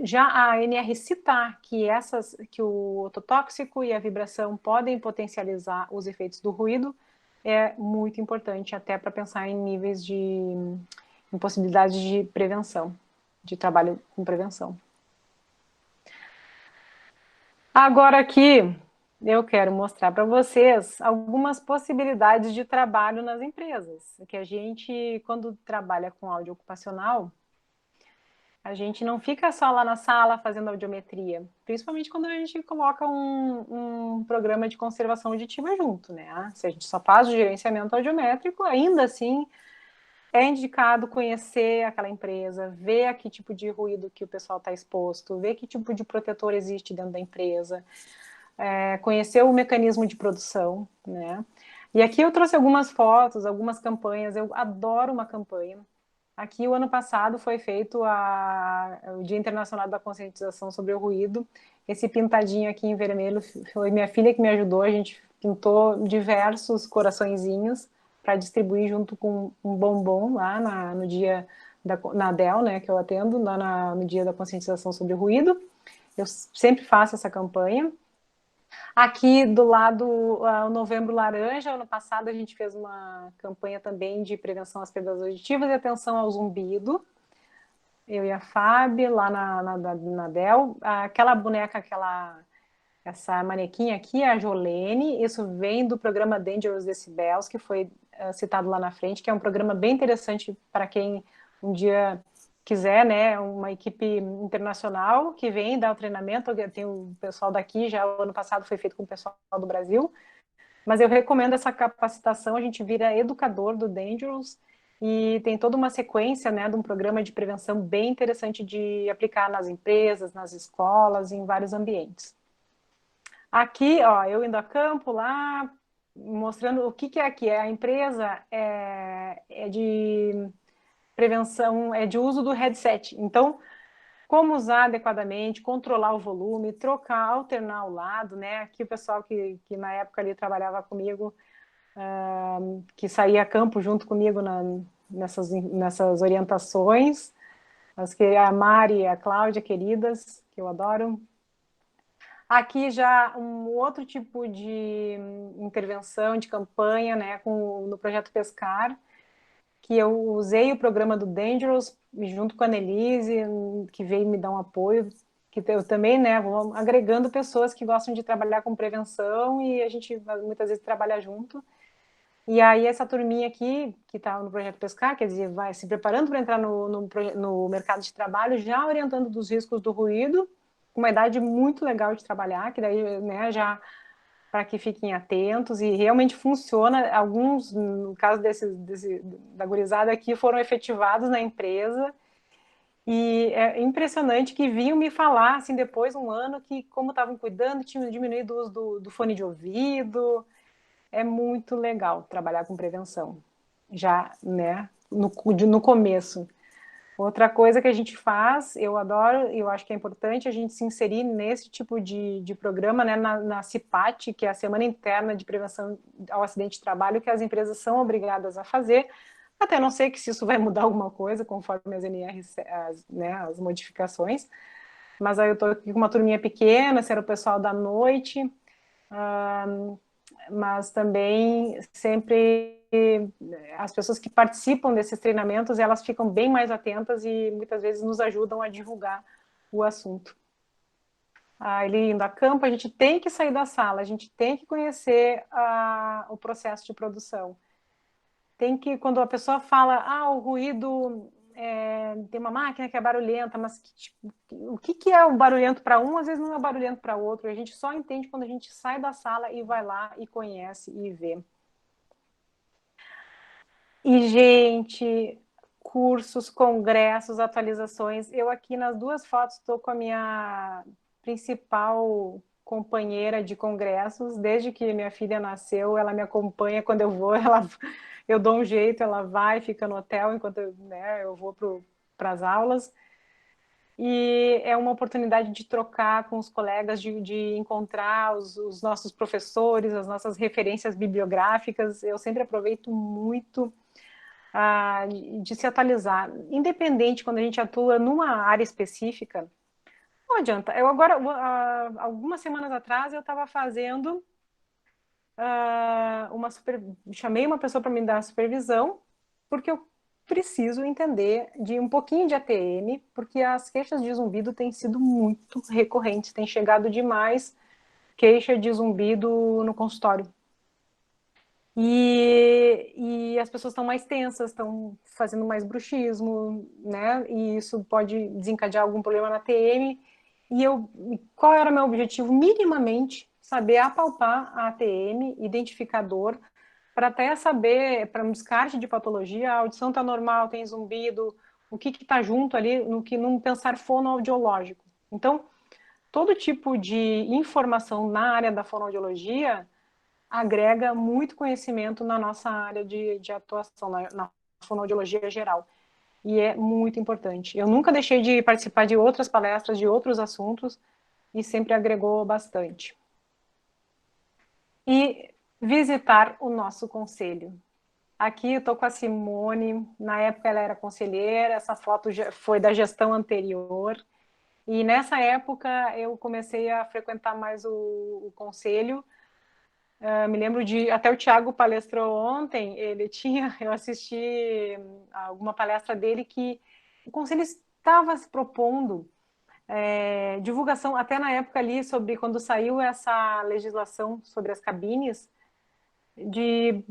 já a NR citar que o ototóxico e a vibração podem potencializar os efeitos do ruído é muito importante, até para pensar em níveis em possibilidades de prevenção, de trabalho com prevenção. Agora aqui, eu quero mostrar para vocês algumas possibilidades de trabalho nas empresas, que a gente, quando trabalha com áudio ocupacional, a gente não fica só lá na sala fazendo audiometria, principalmente quando a gente coloca um programa de conservação auditiva junto, né? Se a gente só faz o gerenciamento audiométrico, ainda assim é indicado conhecer aquela empresa, ver a que tipo de ruído que o pessoal está exposto, ver que tipo de protetor existe dentro da empresa, conhecer o mecanismo de produção, né? E aqui eu trouxe algumas fotos, algumas campanhas, eu adoro uma campanha. Aqui, o ano passado, foi feito o Dia Internacional da Conscientização sobre o Ruído. Esse pintadinho aqui em vermelho foi minha filha que me ajudou. A gente pintou diversos coraçõezinhos para distribuir junto com um bombom lá no dia na DEL, né, que eu atendo, lá no Dia da Conscientização sobre o Ruído. Eu sempre faço essa campanha. Aqui do lado, o Novembro Laranja, ano passado a gente fez uma campanha também de prevenção às perdas auditivas e atenção ao zumbido. Eu e a Fábio, lá na Dell. Aquela boneca, essa manequinha aqui, a Jolene, isso vem do programa Dangerous Decibels, que foi citado lá na frente, que é um programa bem interessante para quem um dia quiser, né, uma equipe internacional que vem dar o treinamento. Tem o pessoal daqui, já o ano passado foi feito com o pessoal do Brasil, mas eu recomendo essa capacitação. A gente vira educador do Dangerous e tem toda uma sequência, né, de um programa de prevenção bem interessante de aplicar nas empresas, nas escolas, em vários ambientes. Aqui, ó, eu indo a campo lá, mostrando o que é aqui. A empresa é de prevenção, é de uso do headset. Então, como usar adequadamente, controlar o volume, trocar, alternar o lado, né? Aqui o pessoal que na época ali trabalhava comigo, que saía a campo junto comigo nessas orientações, a Mari e a Cláudia, queridas, que eu adoro. Aqui já um outro tipo de intervenção, de campanha, né, no projeto Pescar, que eu usei o programa do Dangerous, junto com a Annelise, que veio me dar um apoio, que eu também, né, vou agregando pessoas que gostam de trabalhar com prevenção e a gente muitas vezes trabalha junto. E aí essa turminha aqui, que está no projeto Pescar, quer dizer, vai se preparando para entrar no mercado de trabalho, já orientando dos riscos do ruído, com uma idade muito legal de trabalhar, que daí, né, já para que fiquem atentos, e realmente funciona. Alguns, no caso da gurizada aqui, foram efetivados na empresa, e é impressionante que vinham me falar, assim, depois, um ano, que como estavam cuidando, tinham diminuído o uso do fone de ouvido. É muito legal trabalhar com prevenção, já, né, no começo. Outra coisa que a gente faz, eu adoro, e eu acho que é importante a gente se inserir nesse tipo de programa, né, na CIPAT, que é a Semana Interna de Prevenção ao Acidente de Trabalho, que as empresas são obrigadas a fazer, até não sei se isso vai mudar alguma coisa, conforme as NRs, né, as modificações, mas aí eu estou aqui com uma turminha pequena, esse era o pessoal da noite, mas também sempre as pessoas que participam desses treinamentos, elas ficam bem mais atentas e muitas vezes nos ajudam a divulgar o assunto. Ele indo a campo, a gente tem que sair da sala, a gente tem que conhecer o processo de produção. Tem que, quando a pessoa fala, o ruído tem uma máquina que é barulhenta, mas o que é o barulhento para um, às vezes não é barulhento para outro. A gente só entende quando a gente sai da sala e vai lá e conhece e vê. E, gente, cursos, congressos, atualizações. Eu aqui nas duas fotos estou com a minha principal companheira de congressos. Desde que minha filha nasceu, ela me acompanha quando eu vou, eu dou um jeito, ela vai, fica no hotel enquanto eu vou para as aulas. E é uma oportunidade de trocar com os colegas, de encontrar os nossos professores, as nossas referências bibliográficas. Eu sempre aproveito muito de se atualizar. Independente, quando a gente atua numa área específica, não adianta. Eu agora, algumas semanas atrás, eu estava fazendo chamei uma pessoa para me dar supervisão, porque eu preciso entender de um pouquinho de ATM, porque as queixas de zumbido têm sido muito recorrentes, tem chegado demais queixa de zumbido no consultório. E as pessoas estão mais tensas, estão fazendo mais bruxismo, né? E isso pode desencadear algum problema na TM. Qual era o meu objetivo? Minimamente saber apalpar a ATM, identificador, para até saber, para um descarte de patologia, a audição está normal, tem zumbido, o que está junto ali, num pensar fonoaudiológico. Então, todo tipo de informação na área da fonoaudiologia agrega muito conhecimento na nossa área de atuação, na fonoaudiologia geral. E é muito importante. Eu nunca deixei de participar de outras palestras, de outros assuntos, e sempre agregou bastante. E visitar o nosso conselho. Aqui eu estou com a Simone, na época ela era conselheira, essa foto foi da gestão anterior, e nessa época eu comecei a frequentar mais o conselho. Me lembro até o Thiago palestrou ontem, eu assisti alguma palestra dele que o conselho estava se propondo divulgação, até na época ali, sobre quando saiu essa legislação sobre as cabines, de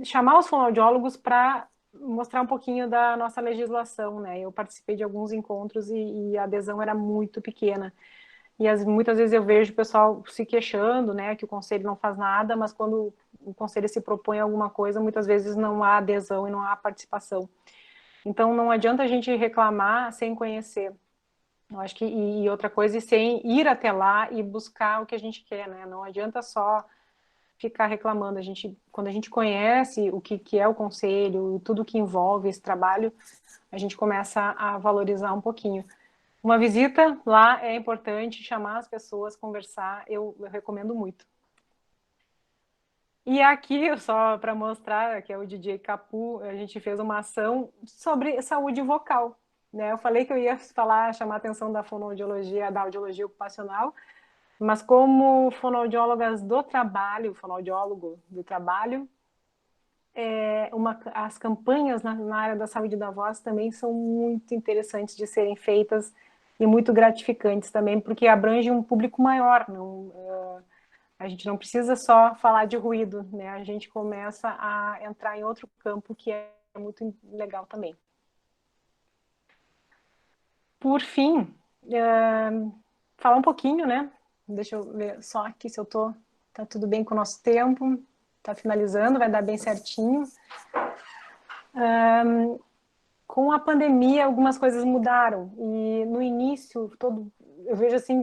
chamar os fonoaudiólogos para mostrar um pouquinho da nossa legislação, né? Eu participei de alguns encontros e a adesão era muito pequena. E muitas vezes eu vejo o pessoal se queixando, né, que o conselho não faz nada, mas quando o conselho se propõe alguma coisa, muitas vezes não há adesão e não há participação. Então, não adianta a gente reclamar sem conhecer. Eu acho que, e outra coisa, sem ir até lá e buscar o que a gente quer, né? Não adianta só ficar reclamando. Quando a gente conhece o que é o conselho, tudo que envolve esse trabalho, a gente começa a valorizar um pouquinho. Uma visita lá é importante, chamar as pessoas, conversar, eu recomendo muito. E aqui, só para mostrar, que é o DJ Capu, a gente fez uma ação sobre saúde vocal, né? Eu falei que eu ia chamar a atenção da fonoaudiologia, da audiologia ocupacional, mas como fonoaudiólogas do trabalho, fonoaudiólogo do trabalho, as campanhas na área da saúde da voz também são muito interessantes de serem feitas e muito gratificantes também, porque abrange um público maior. A gente não precisa só falar de ruído, né? A gente começa a entrar em outro campo que é muito legal também. Por fim, falar um pouquinho, né? Deixa eu ver só aqui se tá tudo bem com o nosso tempo. Tá finalizando, vai dar bem certinho. Com a pandemia, algumas coisas mudaram. E no início, eu vejo assim,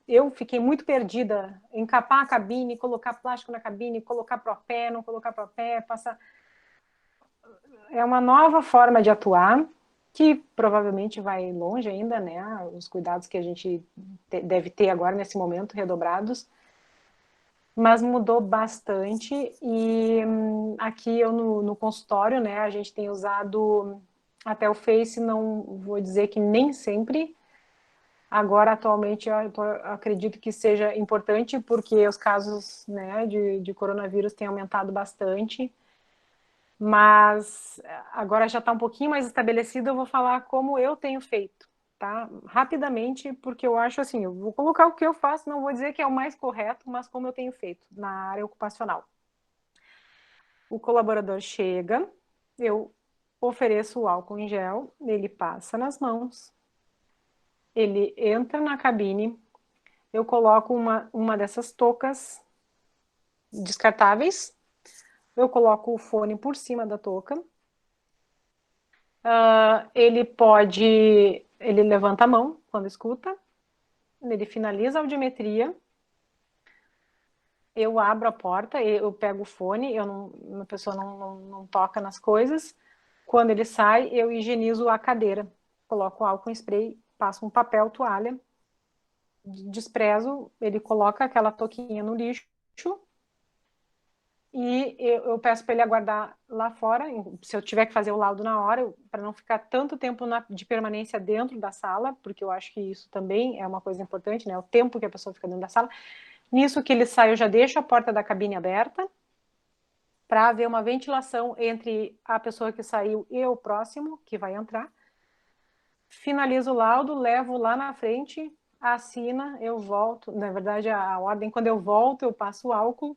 eu fiquei muito perdida. Encapar a cabine, colocar plástico na cabine, colocar propé, não colocar propé, passar... É uma nova forma de atuar, que provavelmente vai longe ainda, né? Os cuidados que a gente deve ter agora, nesse momento, redobrados. Mas mudou bastante. E aqui eu no consultório, né? A gente tem usado... Até o Face, não vou dizer que nem sempre. Agora, atualmente, acredito que seja importante, porque os casos, né, de coronavírus têm aumentado bastante. Mas agora já está um pouquinho mais estabelecido, eu vou falar como eu tenho feito, tá? Rapidamente, porque eu acho assim, eu vou colocar o que eu faço, não vou dizer que é o mais correto, mas como eu tenho feito na área ocupacional. O colaborador chega, eu ofereço o álcool em gel, ele passa nas mãos, ele entra na cabine, eu coloco uma dessas toucas descartáveis, eu coloco o fone por cima da touca, ele levanta a mão quando escuta, ele finaliza a audiometria, eu abro a porta, eu pego o fone, a pessoa não toca nas coisas, quando ele sai, eu higienizo a cadeira, coloco álcool em spray, passo um papel, toalha, desprezo, ele coloca aquela touquinha no lixo, e eu peço para ele aguardar lá fora, se eu tiver que fazer o laudo na hora, para não ficar tanto tempo de permanência dentro da sala, porque eu acho que isso também é uma coisa importante, né? O tempo que a pessoa fica dentro da sala. Nisso que ele sai, eu já deixo a porta da cabine aberta, para haver uma ventilação entre a pessoa que saiu e o próximo, que vai entrar. Finalizo o laudo, levo lá na frente, assina, eu volto. Na verdade, a ordem, quando eu volto, eu passo o álcool,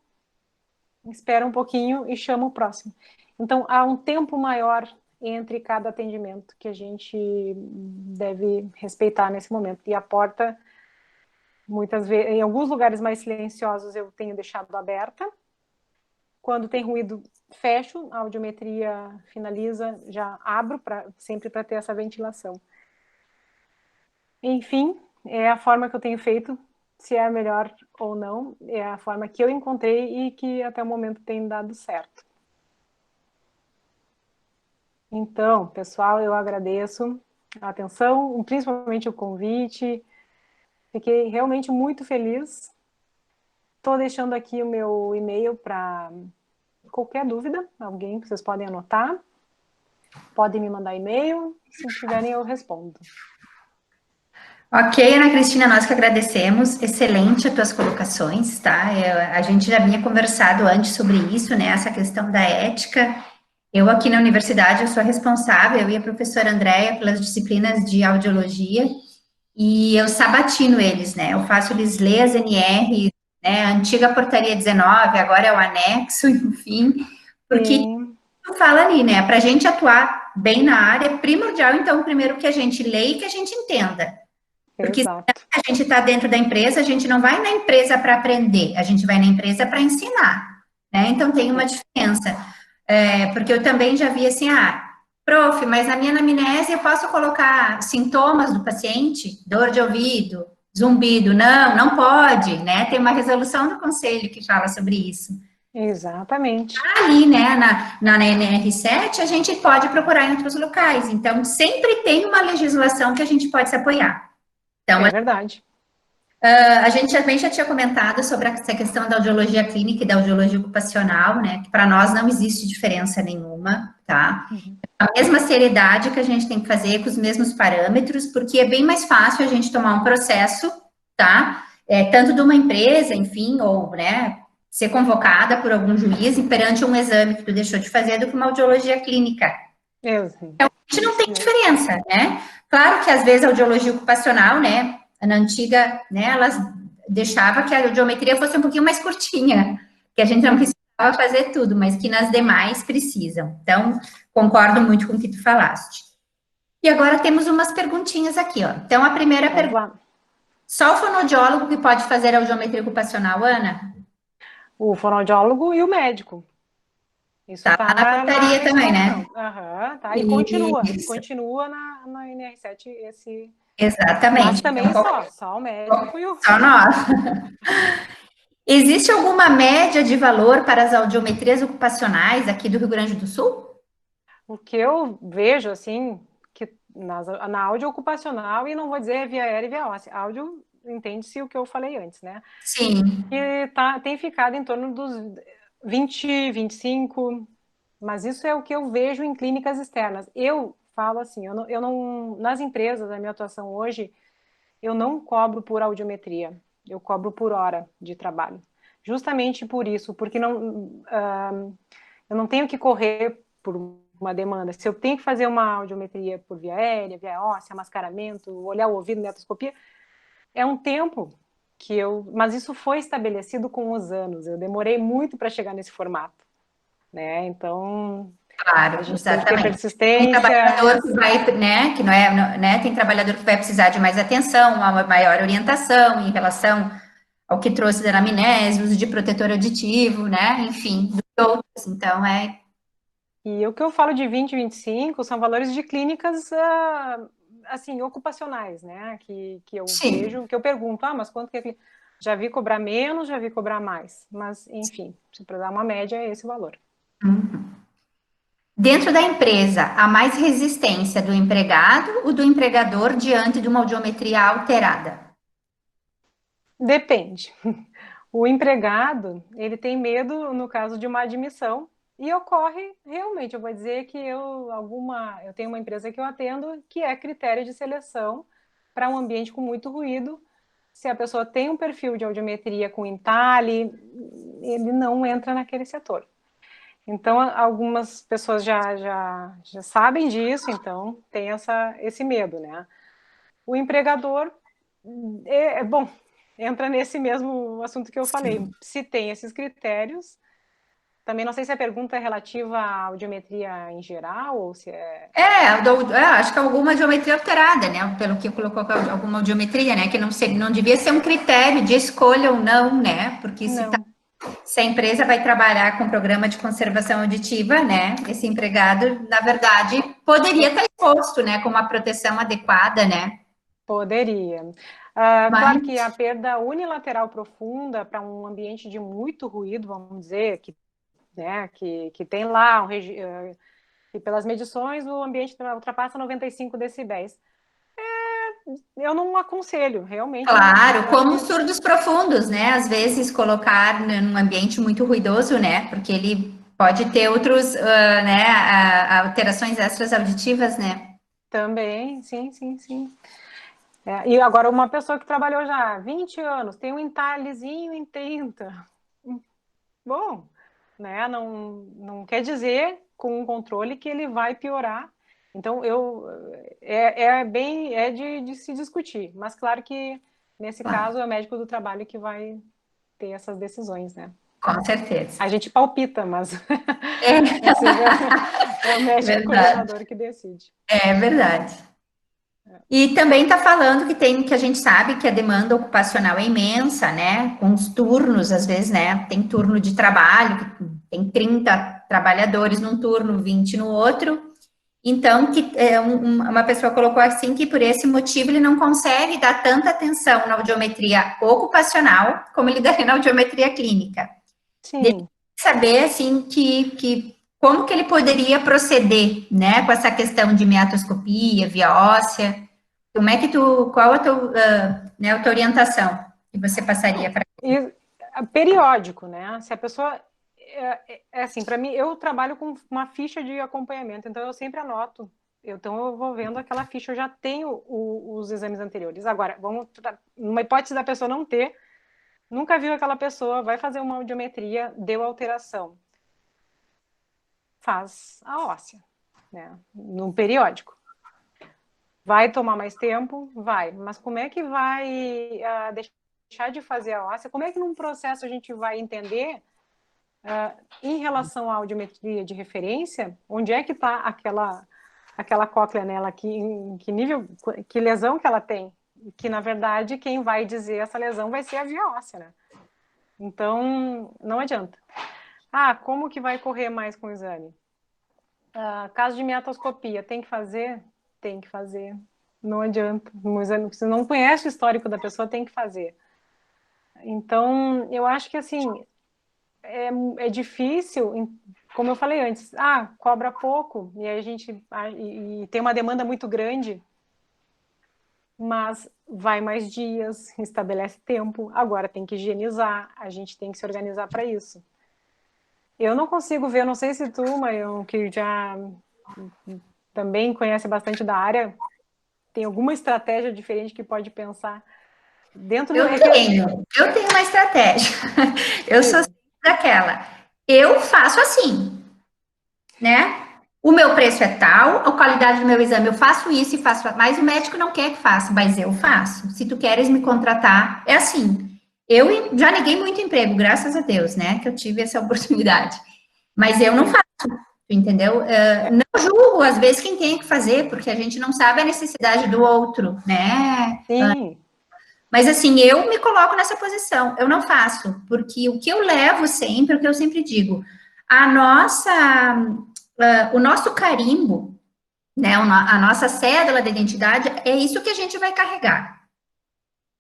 espera um pouquinho e chama o próximo. Então, há um tempo maior entre cada atendimento que a gente deve respeitar nesse momento. E a porta, muitas vezes, em alguns lugares mais silenciosos, eu tenho deixado aberta. Quando tem ruído, fecho, a audiometria finaliza, já abro, sempre para ter essa ventilação. Enfim, é a forma que eu tenho feito. Se é a melhor ou não, é a forma que eu encontrei e que até o momento tem dado certo. Então, pessoal, eu agradeço a atenção, principalmente o convite. Fiquei realmente muito feliz. Estou deixando aqui o meu e-mail para qualquer dúvida, alguém que vocês podem anotar. Podem me mandar e-mail, se tiverem eu respondo. Ok, Ana Cristina, nós que agradecemos, excelente as tuas colocações, tá? A gente já vinha conversado antes sobre isso, né? Essa questão da ética. Eu aqui na universidade, eu sou responsável, eu e a professora Andréia, pelas disciplinas de audiologia, e eu sabatino eles, né? Eu faço eles ler as NR, né? A antiga portaria 19, agora é o anexo, enfim, porque tu fala ali, né? Para a gente atuar bem na área, é primordial, então, primeiro que a gente leia e que a gente entenda. Porque se a gente está dentro da empresa, a gente não vai na empresa para aprender, a gente vai na empresa para ensinar, né? Então tem uma diferença. Porque eu também já vi assim, prof, mas na minha anamnese eu posso colocar sintomas do paciente, dor de ouvido, zumbido. Não, não pode, né? Tem uma resolução do conselho que fala sobre isso. Exatamente. Ali, né, na NR7, a gente pode procurar em outros locais. Então, sempre tem uma legislação que a gente pode se apoiar. Então, é verdade. A gente também já tinha comentado sobre essa questão da audiologia clínica e da audiologia ocupacional, né? Que para nós não existe diferença nenhuma, tá? A mesma seriedade que a gente tem que fazer, com os mesmos parâmetros, porque é bem mais fácil a gente tomar um processo, tá? Tanto de uma empresa, enfim, ou, né, ser convocada por algum juiz e perante um exame que tu deixou de fazer do que uma audiologia clínica. Então, a gente não tem diferença, né? Claro que às vezes a audiologia ocupacional, né? Na antiga, né, elas deixavam que a audiometria fosse um pouquinho mais curtinha, que a gente não precisava fazer tudo, mas que nas demais precisam. Então, concordo muito com o que tu falaste. E agora temos umas perguntinhas aqui, ó. Então, a primeira pergunta. Só o fonoaudiólogo que pode fazer a audiometria ocupacional, Ana? O fonoaudiólogo e o médico. Isso tá na portaria também, né? Tá. E continua na NR7 esse... Exatamente. Mas também então, só o médico e o... Só nós. Existe alguma média de valor para as audiometrias ocupacionais aqui do Rio Grande do Sul? O que eu vejo, assim, que na áudio ocupacional, e não vou dizer via aérea e via óssea, áudio, entende-se o que eu falei antes, né? Sim. E tem ficado em torno dos 20, 25, mas isso é o que eu vejo em clínicas externas. Eu falo assim, eu não nas empresas, na minha atuação hoje, eu não cobro por audiometria, eu cobro por hora de trabalho. Justamente por isso, porque eu não tenho que correr por uma demanda. Se eu tenho que fazer uma audiometria por via aérea, via óssea, mascaramento, olhar o ouvido, netoscopia, é um tempo que mas isso foi estabelecido com os anos. Eu demorei muito para chegar nesse formato, né? Então, Claro, a gente tem que ter exatamente. persistência. Tem trabalhador que vai, né, que não é, né, tem trabalhador que vai precisar de mais atenção, uma maior orientação em relação ao que trouxe da anamnese, uso de protetor auditivo, né, enfim, do que outros. Então, E o que eu falo de 20 e 25 são valores de clínicas, assim, ocupacionais, né, que eu sim. vejo, que eu pergunto, mas quanto que é que... Já vi cobrar menos, já vi cobrar mais, mas, enfim, para dar uma média, é esse o valor. Uhum. Dentro da empresa, há mais resistência do empregado ou do empregador diante de uma audiometria alterada? Depende. O empregado, ele tem medo no caso de uma admissão e ocorre realmente, eu vou dizer que eu tenho uma empresa que eu atendo que é critério de seleção para um ambiente com muito ruído. Se a pessoa tem um perfil de audiometria com entalhe, ele não entra naquele setor. Então, algumas pessoas já sabem disso, então tem esse medo, né? O empregador, bom, entra nesse mesmo assunto que eu falei. Se tem esses critérios, também não sei se a pergunta é relativa à audiometria em geral ou se é... Acho que alguma geometria alterada, né? Pelo que colocou alguma audiometria, né? Que não devia ser um critério de escolha ou não, né? Porque Não. se a empresa vai trabalhar com programa de conservação auditiva, né? Esse empregado, na verdade, poderia estar exposto, né? Com uma proteção adequada, né? Poderia. Claro que a perda unilateral profunda para um ambiente de muito ruído, vamos dizer, que tem lá, que pelas medições o ambiente ultrapassa 95 decibéis. Eu não aconselho, realmente. Claro, como surdos profundos, né? Às vezes colocar num ambiente muito ruidoso, né? Porque ele pode ter outros, né? Alterações extras auditivas, né? Também, sim. E agora, uma pessoa que trabalhou já há 20 anos, tem um entalhezinho em 30. Bom, né? Não quer dizer com um controle que ele vai piorar. Então, é de se discutir. Mas claro que, nesse caso, é o médico do trabalho que vai ter essas decisões, né? Com certeza. A gente palpita, mas é o médico coordenador que decide. É verdade. E também está falando que a gente sabe que a demanda ocupacional é imensa, né? Com os turnos, às vezes, né? Tem turno de trabalho, tem 30 trabalhadores num turno, 20 no outro. Então, uma pessoa colocou assim que por esse motivo ele não consegue dar tanta atenção na audiometria ocupacional como ele daria na audiometria clínica. Sim. Saber, assim, como que ele poderia proceder, né, com essa questão de meatoscopia, via óssea. Qual a tua orientação que você passaria para ele? Periódico, né? Se a pessoa... assim, para mim, eu trabalho com uma ficha de acompanhamento, então eu sempre anoto. Então eu vou vendo aquela ficha, eu já tenho os exames anteriores. Agora, numa hipótese da pessoa não ter, nunca viu aquela pessoa, vai fazer uma audiometria, deu alteração. Faz a óssea, né? No periódico. Vai tomar mais tempo? Vai. Mas como é que vai deixar de fazer a óssea? Como é que num processo a gente vai entender, em relação à audiometria de referência, onde é que está aquela cóclea nela, em que nível, que lesão que ela tem? Que, na verdade, quem vai dizer essa lesão vai ser a via óssea, né? Então, não adianta. Como que vai correr mais com o exame? Caso de meatoscopia, tem que fazer? Tem que fazer. Não adianta. Um exame, você não conhece o histórico da pessoa, tem que fazer. Então, eu acho que, assim, é difícil, como eu falei antes, cobra pouco, e aí a gente e tem uma demanda muito grande, mas vai mais dias, estabelece tempo, agora tem que higienizar, a gente tem que se organizar para isso. Eu não consigo ver, não sei se tu, Marion, que já também conhece bastante da área, tem alguma estratégia diferente que pode pensar dentro do... Eu tenho uma estratégia. Eu sou daquela. Eu faço assim, né? O meu preço é tal, a qualidade do meu exame, eu faço isso e faço, mas o médico não quer que faça, mas eu faço. Se tu queres me contratar, é assim. Eu já neguei muito emprego, graças a Deus, né? Que eu tive essa oportunidade. Mas eu não faço. Tu entendeu? Não julgo, às vezes, quem tem que fazer, porque a gente não sabe a necessidade do outro, né? Sim. Mas, assim, eu me coloco nessa posição. Eu não faço, porque o que eu levo sempre, o que eu sempre digo, o nosso carimbo, né, a nossa cédula de identidade, é isso que a gente vai carregar.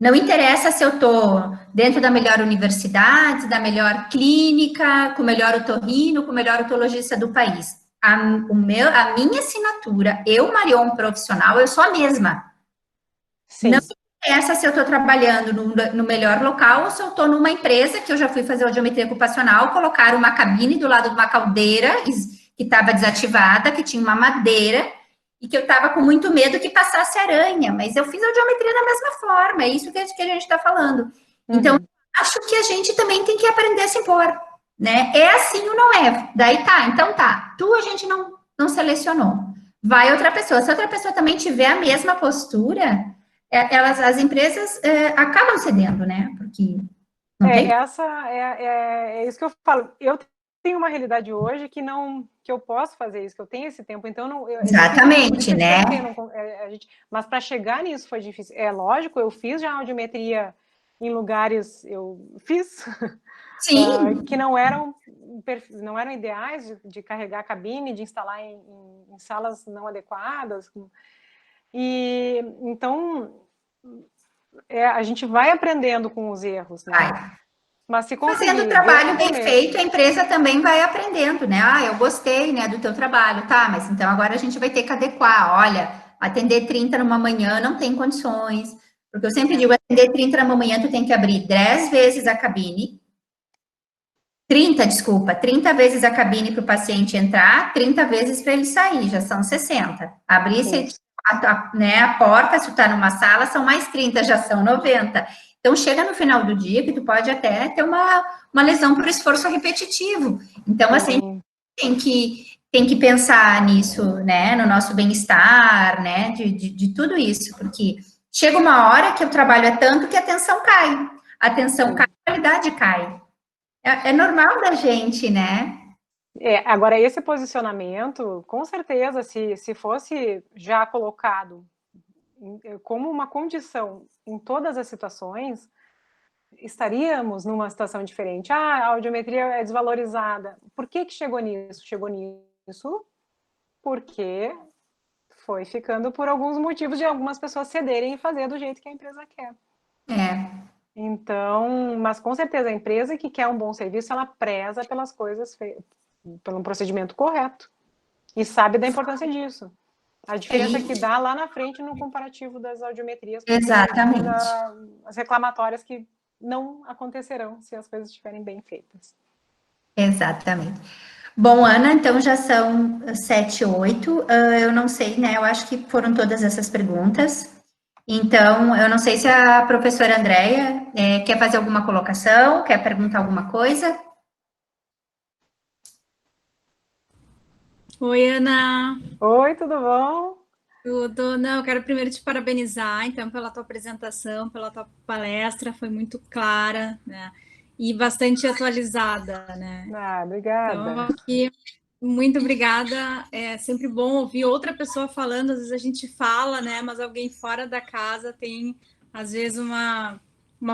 Não interessa se eu estou dentro da melhor universidade, da melhor clínica, com o melhor otorrino, com o melhor otologista do país. A minha assinatura, eu, Marion, profissional, eu sou a mesma. Sim. Não interessa se eu estou trabalhando no melhor local ou se eu estou numa empresa que eu já fui fazer audiometria ocupacional, colocaram uma cabine do lado de uma caldeira que estava desativada, que tinha uma madeira, e que eu estava com muito medo que passasse aranha, mas eu fiz audiometria da mesma forma, é isso que a gente está falando. Então, acho que a gente também tem que aprender a se impor, né? É assim ou não é? Daí tá, então tá. Tu a gente não selecionou. Vai outra pessoa. Se outra pessoa também tiver a mesma postura, as empresas acabam cedendo, né? Porque não tem. É isso que eu falo. Eu tenho uma realidade hoje que eu posso fazer isso, que eu tenho esse tempo, então Exatamente, né? Mas para chegar nisso foi difícil. É lógico, eu fiz já audiometria em lugares, eu fiz Sim. que não eram ideais de carregar a cabine, de instalar em salas não adequadas. E então a gente vai aprendendo com os erros, né? Vai. Mas se Fazendo o trabalho bem feito, a empresa também vai aprendendo, né? Ah, eu gostei, né, do teu trabalho, tá, mas então agora a gente vai ter que adequar. Olha, atender 30 numa manhã não tem condições, porque eu sempre digo, atender 30 numa manhã, tu tem que abrir 10 vezes a cabine, 30 vezes a cabine para o paciente entrar, 30 vezes para ele sair, já são 60. Abrir a porta, se tu tá numa sala, são mais 30, já são 90. Então, chega no final do dia que tu pode até ter uma lesão por esforço repetitivo. Então, assim, tem que pensar nisso, né, no nosso bem-estar, né, de tudo isso, porque chega uma hora que o trabalho é tanto que a atenção cai. A atenção cai, a qualidade cai. É normal da gente, né? Agora, esse posicionamento, com certeza, se fosse já colocado como uma condição em todas as situações, estaríamos numa situação diferente. A audiometria é desvalorizada. Por que chegou nisso? Chegou nisso porque foi ficando por alguns motivos de algumas pessoas cederem e fazer do jeito que a empresa quer. Então, mas com certeza a empresa que quer um bom serviço, ela preza pelas coisas feitas, pelo procedimento correto e sabe da importância disso. A diferença que dá lá na frente no comparativo das audiometrias. Exatamente. As reclamatórias que não acontecerão se as coisas estiverem bem feitas. Exatamente. Bom, Ana, então já são 7:08. Eu não sei, né? Eu acho que foram todas essas perguntas. Então, eu não sei se a professora Andréia quer fazer alguma colocação, quer perguntar alguma coisa. Oi, Ana. Oi, tudo bom? Tudo. Não, eu quero primeiro te parabenizar, então, pela tua apresentação, pela tua palestra, foi muito clara, né? E bastante atualizada, né? Obrigada. Então, aqui, muito obrigada. É sempre bom ouvir outra pessoa falando, às vezes a gente fala, né? Mas alguém fora da casa tem, às vezes, uma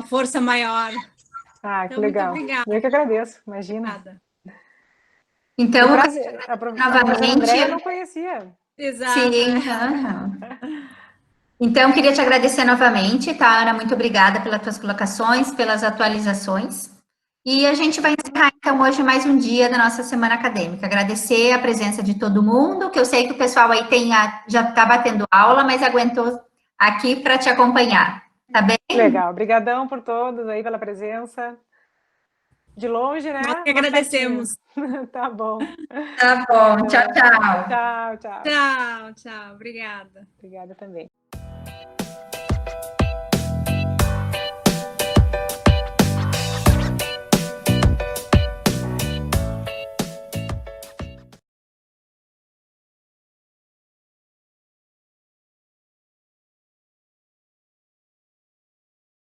força maior. Que então, legal. Muito obrigada. Eu que agradeço, imagina. Obrigada. Então, novamente, Andréia eu não conhecia. Exato. Sim. Então, queria te agradecer novamente, tá, Ana? Muito obrigada pelas tuas colocações, pelas atualizações. E a gente vai encerrar, então, hoje mais um dia da nossa semana acadêmica. Agradecer a presença de todo mundo, que eu sei que o pessoal aí já estava tendo aula, mas aguentou aqui para te acompanhar. Tá bem? Legal. Obrigadão por todos aí, pela presença. De longe, né? Nós que agradecemos. Tá bom. Tá bom. Tchau, tchau. Tchau, tchau. Tchau, tchau. Obrigada. Obrigada também.